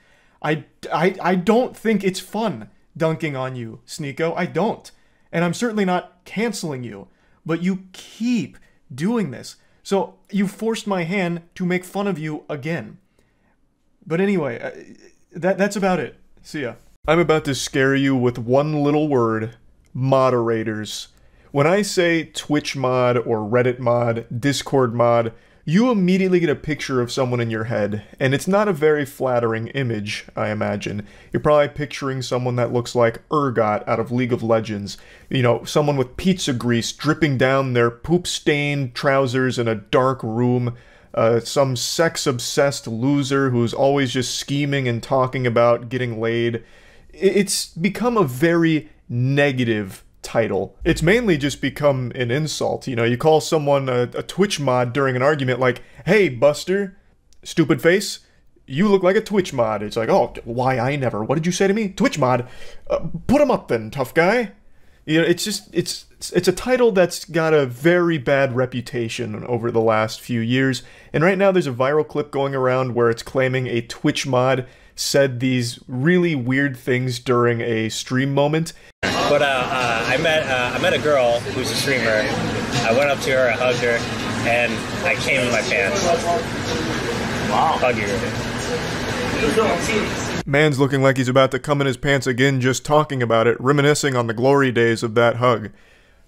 I don't think it's fun dunking on you, Sneako. I don't. And I'm certainly not canceling you. But you keep doing this. So you forced my hand to make fun of you again. But anyway, that's about it. See ya. I'm about to scare you with one little word. Moderators. When I say Twitch mod or Reddit mod, Discord mod, you immediately get a picture of someone in your head, and it's not a very flattering image, I imagine. You're probably picturing someone that looks like Urgot out of League of Legends. You know, someone with pizza grease dripping down their poop-stained trousers in a dark room, some sex-obsessed loser who's always just scheming and talking about getting laid. It's become a very negative title. It's mainly just become an insult. You know, you call someone a Twitch mod during an argument like, hey, Buster, stupid face, you look like a Twitch mod. It's like, oh, why I never? What did you say to me? Twitch mod? Put him up then, tough guy. You know, it's just, it's a title that's got a very bad reputation over the last few years, and right now there's a viral clip going around where it's claiming a Twitch mod said these really weird things during a stream moment. But I met a girl who's a streamer. I went up to her, I hugged her, and I came in my pants. Wow. Hug her. Man's looking like he's about to come in his pants again just talking about it, reminiscing on the glory days of that hug.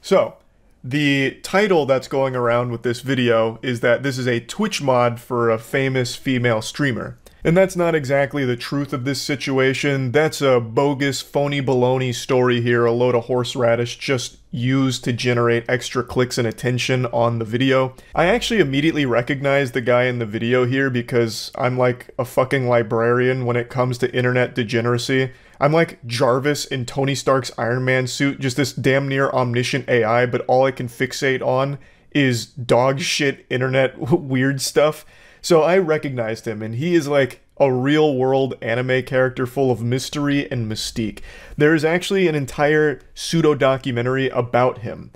So, the title that's going around with this video is that this is a Twitch mod for a famous female streamer. And that's not exactly the truth of this situation. That's a bogus, phony baloney story here, a load of horseradish just used to generate extra clicks and attention on the video. I actually immediately recognized the guy in the video here because I'm like a fucking librarian when it comes to internet degeneracy. I'm like Jarvis in Tony Stark's Iron Man suit, just this damn near omniscient AI, but all I can fixate on is dog shit internet weird stuff. So I recognized him, and he is like a real-world anime character full of mystery and mystique. There is actually an entire pseudo-documentary about him,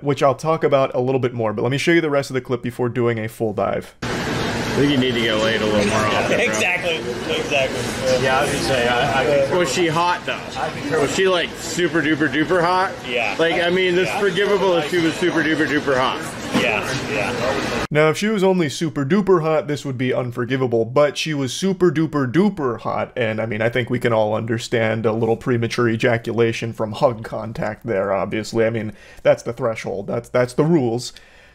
which I'll talk about a little bit more, but let me show you the rest of the clip before doing a full dive. I think you need to get laid a little more often, bro. Exactly. Yeah, I was gonna say, was she hot though? Was she like super duper duper hot? Yeah. Like, I mean, this is forgivable if she was super duper duper hot. Yeah. Now, if she was only super duper hot, this would be unforgivable, but she was super duper duper hot, and I mean, I think we can all understand a little premature ejaculation from hug contact there, obviously. I mean, that's the threshold. That's the rules.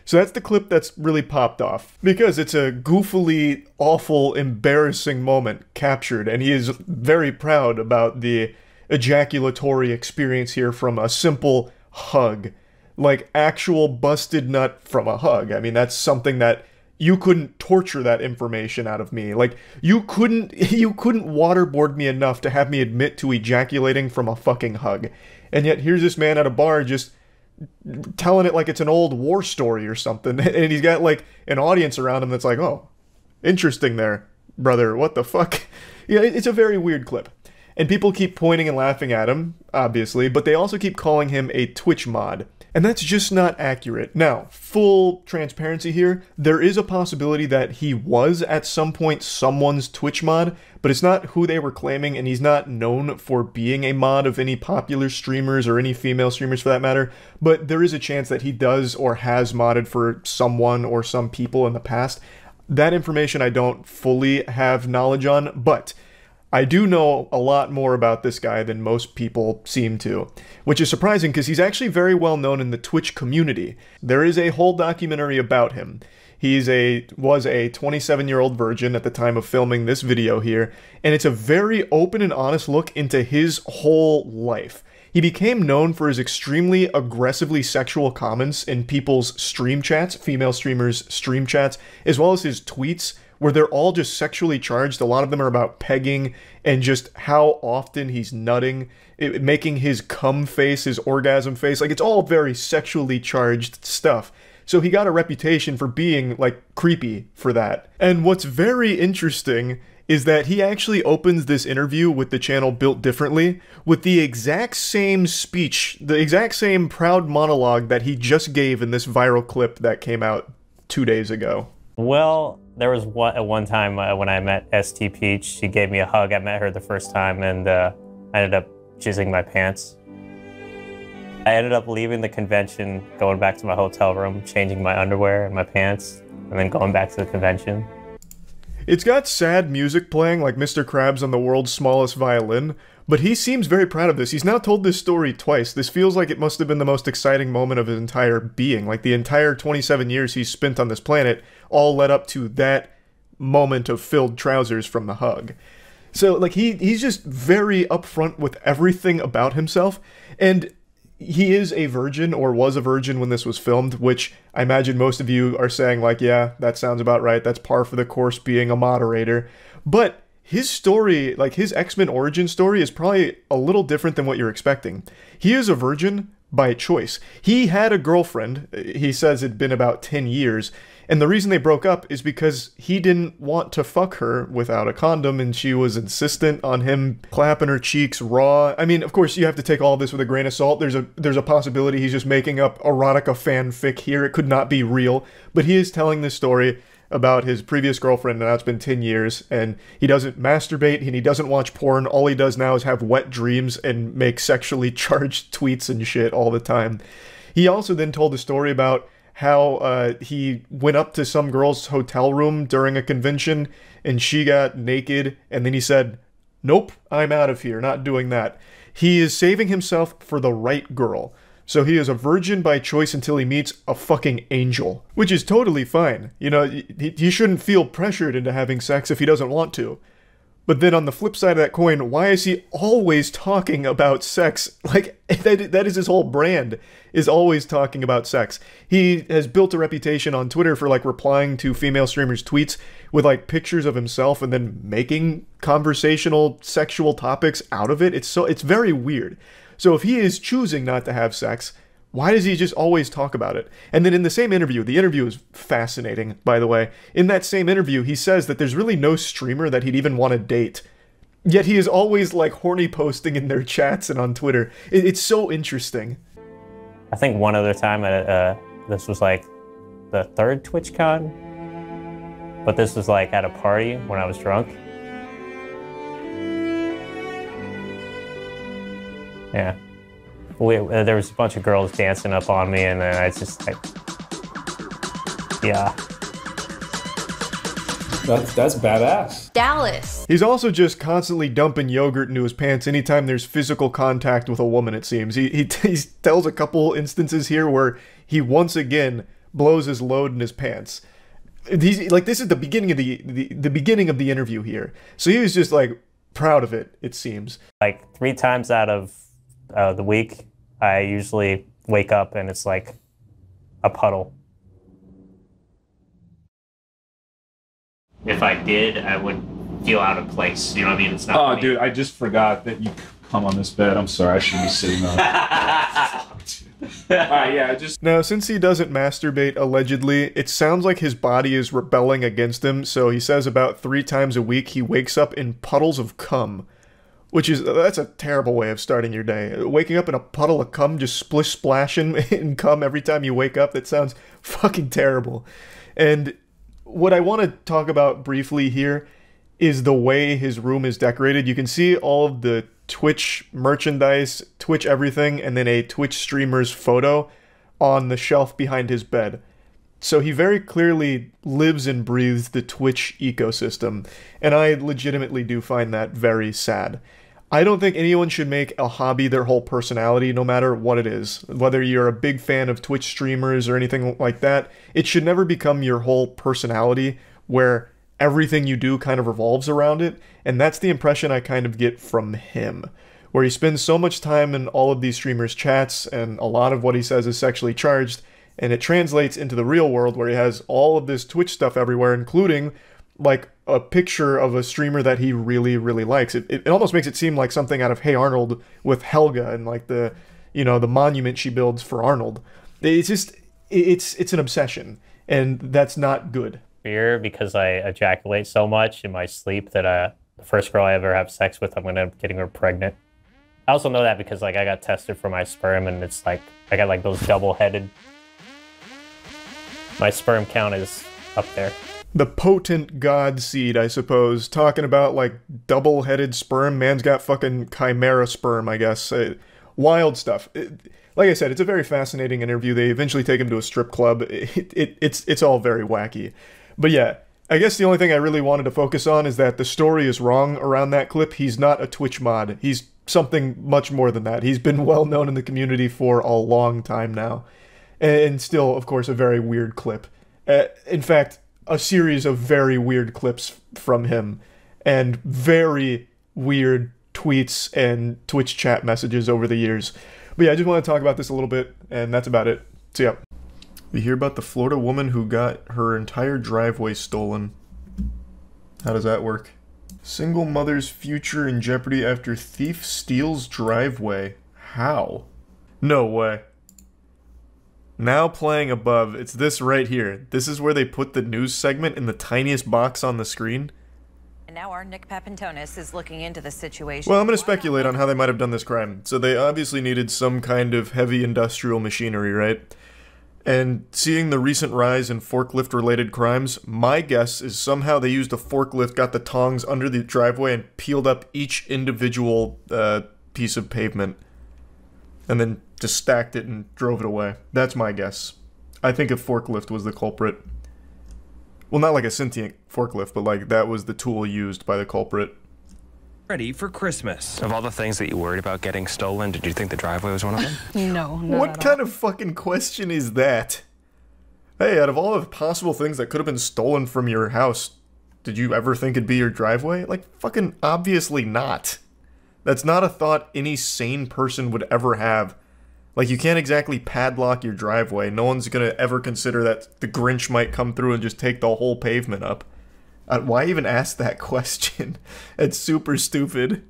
So that's the clip that's really popped off, because it's a goofily, awful, embarrassing moment captured, and he is very proud about the ejaculatory experience here from a simple hug. Like, actual busted nut from a hug. I mean, that's something that you couldn't torture that information out of me. Like, you couldn't waterboard me enough to have me admit to ejaculating from a fucking hug. And yet, here's this man at a bar just telling it like it's an old war story or something, and he's got like an audience around him that's like, oh, interesting there, brother, what the fuck? Yeah, it's a very weird clip, and people keep pointing and laughing at him, obviously, but they also keep calling him a Twitch mod, and that's just not accurate. Now, full transparency here, there is a possibility that he was at some point someone's Twitch mod, but it's not who they were claiming, and he's not known for being a mod of any popular streamers or any female streamers for that matter, but there is a chance that he does or has modded for someone or some people in the past. That information I don't fully have knowledge on, but I do know a lot more about this guy than most people seem to, which is surprising because he's actually very well known in the Twitch community. There is a whole documentary about him. He was a 27-year-old virgin at the time of filming this video here, and it's a very open and honest look into his whole life. he became known for his extremely aggressively sexual comments in people's stream chats, female streamers' stream chats, as well as his tweets, where they're all just sexually charged. A lot of them are about pegging and just how often he's nutting, making his cum face, his orgasm face. Like, it's all very sexually charged stuff. So he got a reputation for being, like, creepy for that. And what's very interesting is that he actually opens this interview with the channel Built Differently with the exact same speech, the exact same proud monologue that he just gave in this viral clip that came out 2 days ago. Well, there was one time when I met ST Peach. She gave me a hug. I met her the first time, and I ended up jizzing my pants. I ended up leaving the convention, going back to my hotel room, changing my underwear and my pants, and then going back to the convention. It's got sad music playing like Mr. Krabs on the world's smallest violin, but he seems very proud of this. He's now told this story twice. This feels like it must have been the most exciting moment of his entire being. Like, the entire 27 years he's spent on this planet all led up to that moment of filled trousers from the hug. So, like, he's just very upfront with everything about himself, and he is a virgin, or was a virgin when this was filmed, which I imagine most of you are saying, like, yeah, that sounds about right. That's par for the course being a moderator. But his story, like his X-Men origin story, is probably a little different than what you're expecting. He is a virgin by choice. He had a girlfriend, he says it'd been about 10 years, and the reason they broke up is because he didn't want to fuck her without a condom, and she was insistent on him clapping her cheeks raw. I mean, of course, you have to take all this with a grain of salt. There's a possibility he's just making up erotica fanfic here. It could not be real, but he is telling this story about his previous girlfriend, and now it's been 10 years, and he doesn't masturbate, and he doesn't watch porn. All he does now is have wet dreams and make sexually charged tweets and shit all the time. He also then told a story about how he went up to some girl's hotel room during a convention, and she got naked, and then he said, nope, I'm out of here, not doing that. He is saving himself for the right girl. So he is a virgin by choice until he meets a fucking angel, which is totally fine. You know, he shouldn't feel pressured into having sex if he doesn't want to. But then on the flip side of that coin, why is he always talking about sex? Like, that is his whole brand, is always talking about sex. He has built a reputation on Twitter for, like, replying to female streamers' tweets with, like, pictures of himself and then making conversational sexual topics out of it. It's very weird. So if he is choosing not to have sex, why does he just always talk about it? And then in the same interview, the interview is fascinating, by the way. In that same interview, he says that there's really no streamer that he'd even want to date. Yet he is always, like, horny posting in their chats and on Twitter. It's so interesting. I think one other time, this was like the third TwitchCon, but this was like at a party when I was drunk. Yeah. There was a bunch of girls dancing up on me, and then I just, like, yeah. That's badass. Dallas. He's also just constantly dumping yogurt into his pants anytime there's physical contact with a woman, it seems. He tells a couple instances here where he once again blows his load in his pants. He's like, this is the beginning of the beginning of the interview here. So he was just, like, proud of it, it seems. Like 3 times out of the week, I usually wake up and it's like a puddle. If I did, I would feel out of place. You know what I mean? It's not. Oh, dude, I just forgot that you come on this bed. I'm sorry, I should be sitting on it. Alright, yeah, Now, since he doesn't masturbate, allegedly, it sounds like his body is rebelling against him, so he says about 3 times a week he wakes up in puddles of cum. Which is, that's a terrible way of starting your day. Waking up in a puddle of cum, just splish splashing in cum every time you wake up, that sounds fucking terrible. And what I want to talk about briefly here is the way his room is decorated. You can see all of the Twitch merchandise, Twitch everything, and then a Twitch streamer's photo on the shelf behind his bed. So he very clearly lives and breathes the Twitch ecosystem, and I legitimately do find that very sad. I don't think anyone should make a hobby their whole personality, no matter what it is. Whether you're a big fan of Twitch streamers or anything like that, it should never become your whole personality, where everything you do kind of revolves around it, and that's the impression I kind of get from him. where he spends so much time in all of these streamers' chats, and a lot of what he says is sexually charged, and it translates into the real world where he has all of this Twitch stuff everywhere, including like a picture of a streamer that he really, really likes. It almost makes it seem like something out of Hey Arnold with Helga and like the, you know, the monument she builds for Arnold. It's just, it's an obsession, and that's not good. Fear because I ejaculate so much in my sleep that the first girl I ever have sex with, I'm gonna end up getting her pregnant. I also know that because like I got tested for my sperm, and it's like I got like those double-headed. My sperm count is up there. The potent god seed, I suppose. Talking about like double-headed sperm. Man's got fucking chimera sperm, I guess. Wild stuff. Like I said, it's a very fascinating interview. They eventually take him to a strip club. It's all very wacky. But yeah, I guess the only thing I really wanted to focus on is that the story is wrong around that clip. He's not a Twitch mod. He's something much more than that. He's been well known in the community for a long time now. And still, of course, a very weird clip. In fact, a series of very weird clips from him. And very weird tweets and Twitch chat messages over the years. But yeah, I just want to talk about this a little bit, and that's about it. So yeah. We hear about the Florida woman who got her entire driveway stolen. How does that work? Single mother's future in jeopardy after thief steals driveway. How? No way. Now playing above, it's this right here. This is where they put the news segment in the tiniest box on the screen. And now our Nick Papantonis is looking into the situation. Well, I'm going to speculate on how they might have done this crime. So they obviously needed some kind of heavy industrial machinery, right? And seeing the recent rise in forklift-related crimes, my guess is somehow they used a forklift, got the tongs under the driveway, and peeled up each individual piece of pavement. And then just stacked it and drove it away. That's my guess. I think a forklift was the culprit. Well, not like a sentient forklift, but like that was the tool used by the culprit. Ready for Christmas. Of all the things that you worried about getting stolen, did you think the driveway was one of them? No, not What at kind of fucking question is that? Hey, out of all the possible things that could have been stolen from your house, did you ever think it'd be your driveway? Like, fucking obviously not. That's not a thought any sane person would ever have. Like, you can't exactly padlock your driveway. No one's gonna ever consider that the Grinch might come through and just take the whole pavement up. Why even ask that question? It's super stupid.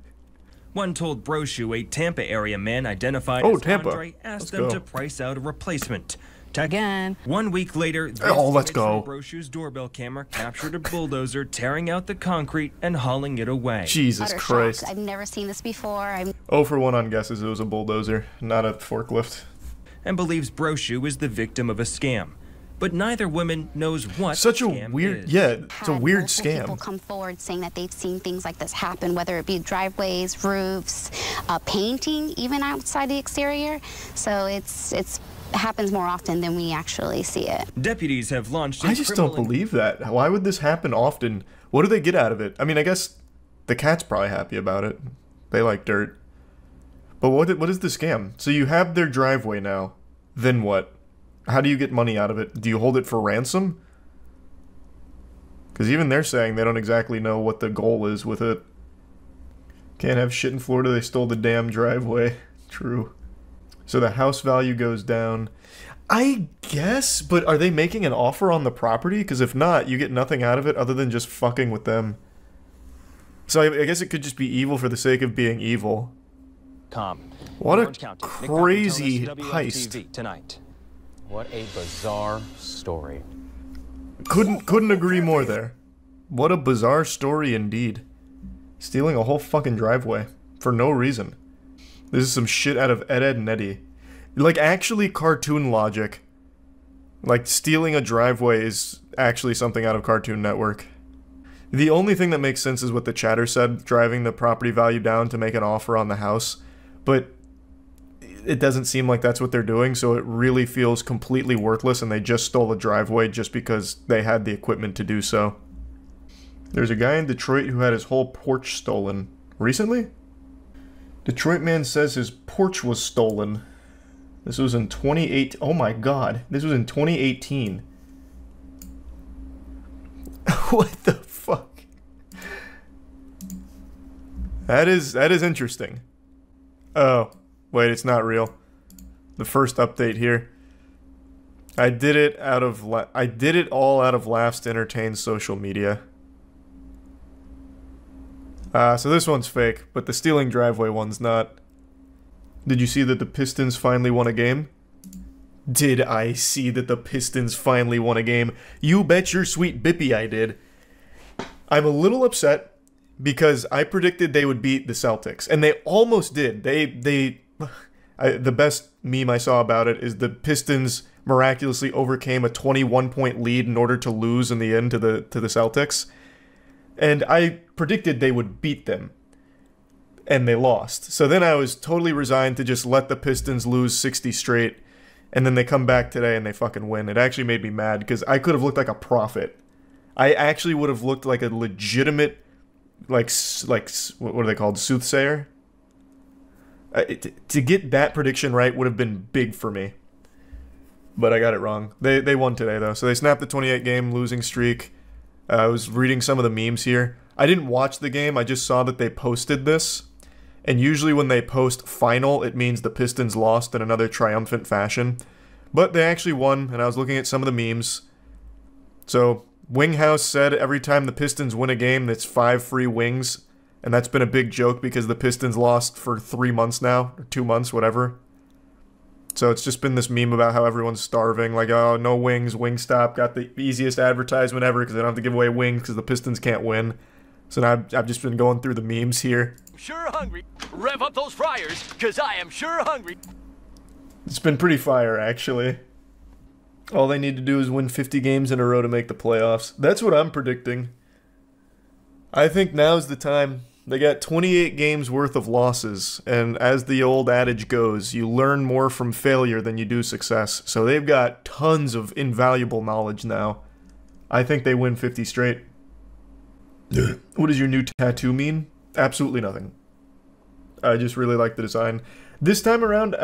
One told Brochu a Tampa area man identified as Tampa. Andre asked Let's them go. to price out a replacement. Again. 1 week later, this let's go. Brochu's doorbell camera captured a bulldozer tearing out the concrete and hauling it away. Jesus Christ. I've never seen this before. 0 for 1 on guesses. It was a bulldozer, not a forklift. And believes Brochu is the victim of a scam. But neither woman knows what Such a scam weird, is. yeah, it's a weird Multiple scam. people come forward saying that they've seen things like this happen, whether it be driveways, roofs, painting, even outside the exterior. So it's happens more often than we actually see it. Deputies have launched a I just don't believe that. Why would this happen often? What do they get out of it? I mean, I guess the cat's probably happy about it. They like dirt. But what is the scam? So you have their driveway now. Then what? How do you get money out of it? Do you hold it for ransom? Because even they're saying they don't exactly know what the goal is with it. Can't have shit in Florida, they stole the damn driveway. True. So the house value goes down. I guess, but are they making an offer on the property? Because if not, you get nothing out of it other than just fucking with them. So I guess it could just be evil for the sake of being evil. What a crazy heist. Tonight. What a bizarre story. Couldn't agree more there. What a bizarre story indeed. Stealing a whole fucking driveway for no reason. This is some shit out of Ed, Edd n Eddy. Like, actually cartoon logic. Like, stealing a driveway is actually something out of Cartoon Network. The only thing that makes sense is what the chatter said, driving the property value down to make an offer on the house. But it doesn't seem like that's what they're doing, so it really feels completely worthless, and they just stole a driveway just because they had the equipment to do so. There's a guy in Detroit who had his whole porch stolen. Recently? Detroit man says his porch was stolen. This was in 2018. Oh my god. This was in 2018. What the fuck? That is interesting. Oh, wait, it's not real. The first update here. I did it all out of laughs to entertain social media. So this one's fake, but the stealing driveway one's not. Did you see that the Pistons finally won a game? Did I see that the Pistons finally won a game? You bet your sweet bippy I did. I'm a little upset because I predicted they would beat the Celtics, and they almost did. The best meme I saw about it is the Pistons miraculously overcame a 21-point lead in order to lose in the end to the Celtics. And I predicted they would beat them. And they lost. So then I was totally resigned to just let the Pistons lose 60 straight. And then they come back today and they fucking win. It actually made me mad because I could have looked like a prophet. I actually would have looked like a legitimate, like what are they called? Soothsayer? To get that prediction right would have been big for me. But I got it wrong. They won today, though. So they snapped the 28-game losing streak. I was reading some of the memes here. I didn't watch the game. I just saw that they posted this. And usually when they post final, it means the Pistons lost in another triumphant fashion. But they actually won, and I was looking at some of the memes. So, Winghouse said every time the Pistons win a game, it's 5 free wings. And that's been a big joke because the Pistons lost for 3 months now, or 2 months, whatever. So it's just been this meme about how everyone's starving, like, oh, no wings, Wingstop got the easiest advertisement ever because they don't have to give away wings because the Pistons can't win. So now I've just been going through the memes here. Sure hungry. Rev up those fryers, because I am sure hungry. It's been pretty fire, actually. All they need to do is win 50 games in a row to make the playoffs. That's what I'm predicting. I think now's the time. They got 28 games worth of losses, and as the old adage goes, you learn more from failure than you do success. So they've got tons of invaluable knowledge now. I think they win 50 straight. What does your new tattoo mean? Absolutely nothing. I just really like the design. This time around,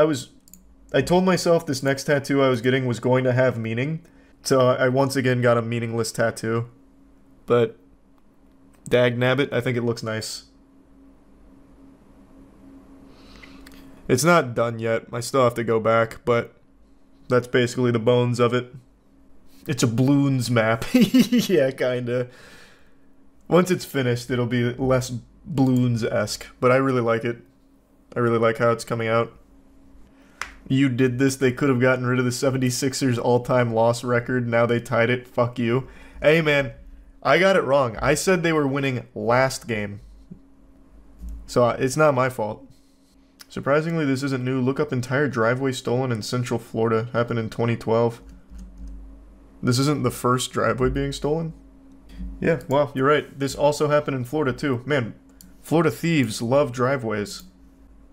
I told myself this next tattoo I was getting was going to have meaning. So I once again got a meaningless tattoo. But, dagnabbit, I think it looks nice. It's not done yet. I still have to go back, but that's basically the bones of it. It's a balloons map. Yeah, kinda. Once it's finished, it'll be less balloons-esque, but I really like it. I really like how it's coming out. You did this, they could have gotten rid of the 76ers all-time loss record, now they tied it, fuck you. Hey man, I got it wrong. I said they were winning last game. So it's not my fault. Surprisingly, this isn't new. Look up entire driveway stolen in Central Florida. Happened in 2012. This isn't the first driveway being stolen? Yeah, well, you're right. This also happened in Florida, too. Man, Florida thieves love driveways.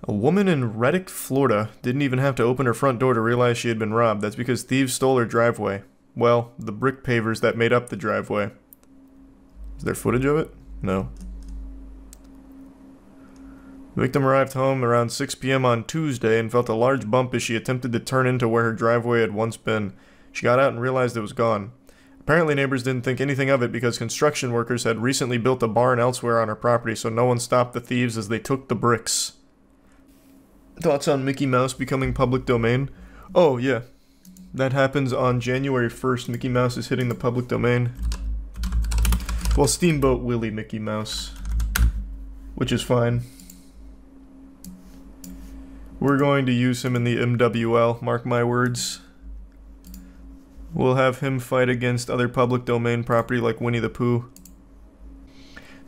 A woman in Reddick, Florida didn't even have to open her front door to realize she had been robbed. That's because thieves stole her driveway. Well, the brick pavers that made up the driveway. Is there footage of it? No. The victim arrived home around 6 p.m. on Tuesday and felt a large bump as she attempted to turn into where her driveway had once been. She got out and realized it was gone. Apparently neighbors didn't think anything of it because construction workers had recently built a barn elsewhere on her property, so no one stopped the thieves as they took the bricks. Thoughts on Mickey Mouse becoming public domain? Oh, yeah. That happens on January 1st. Mickey Mouse is hitting the public domain. Well, Steamboat Willie Mickey Mouse. Which is fine. We're going to use him in the MWL, mark my words. We'll have him fight against other public domain property like Winnie the Pooh.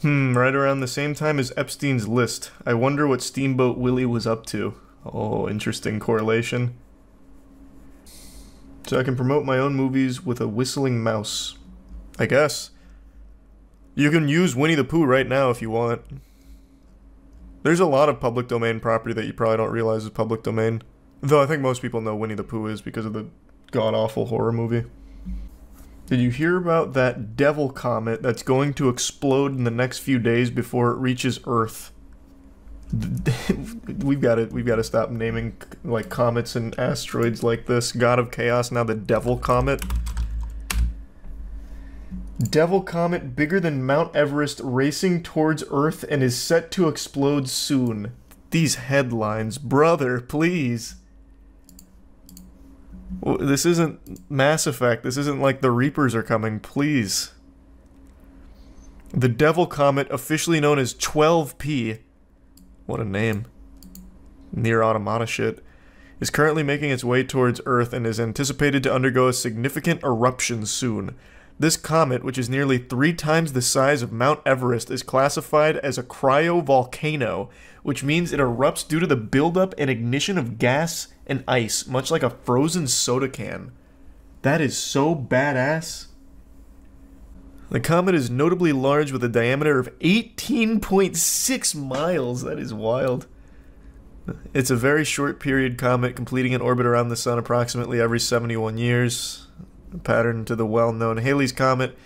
Right around the same time as Epstein's List. I wonder what Steamboat Willie was up to. Oh, interesting correlation. So I can promote my own movies with a whistling mouse. I guess. You can use Winnie the Pooh right now if you want. There's a lot of public domain property that you probably don't realize is public domain. Though I think most people know Winnie the Pooh is because of the god-awful horror movie. Did you hear about that devil comet that's going to explode in the next few days before it reaches Earth? We've got to stop naming like comets and asteroids like this. God of Chaos, now the devil comet. Devil comet bigger than Mount Everest racing towards Earth and is set to explode soon. These headlines, brother, please. This isn't Mass Effect. This isn't like the Reapers are coming, please. The Devil Comet, officially known as 12P, what a name, Near Automata shit, is currently making its way towards Earth and is anticipated to undergo a significant eruption soon. This comet, which is nearly 3 times the size of Mount Everest, is classified as a cryovolcano, which means it erupts due to the buildup and ignition of gas and ice, much like a frozen soda can. That is so badass. The comet is notably large with a diameter of 18.6 miles. That is wild. It's a very short period comet, completing an orbit around the sun approximately every 71 years. A pattern to the well-known Halley's Comet.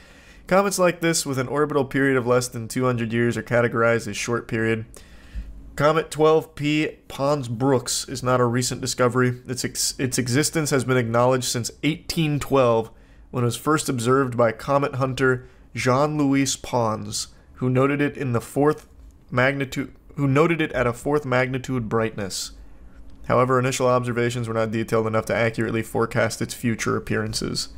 Comets like this, with an orbital period of less than 200 years, are categorized as short period. Comet 12P Pons-Brooks is not a recent discovery. Its existence has been acknowledged since 1812, when it was first observed by comet hunter Jean-Louis Pons, who noted it at a 4th magnitude brightness. However, initial observations were not detailed enough to accurately forecast its future appearances.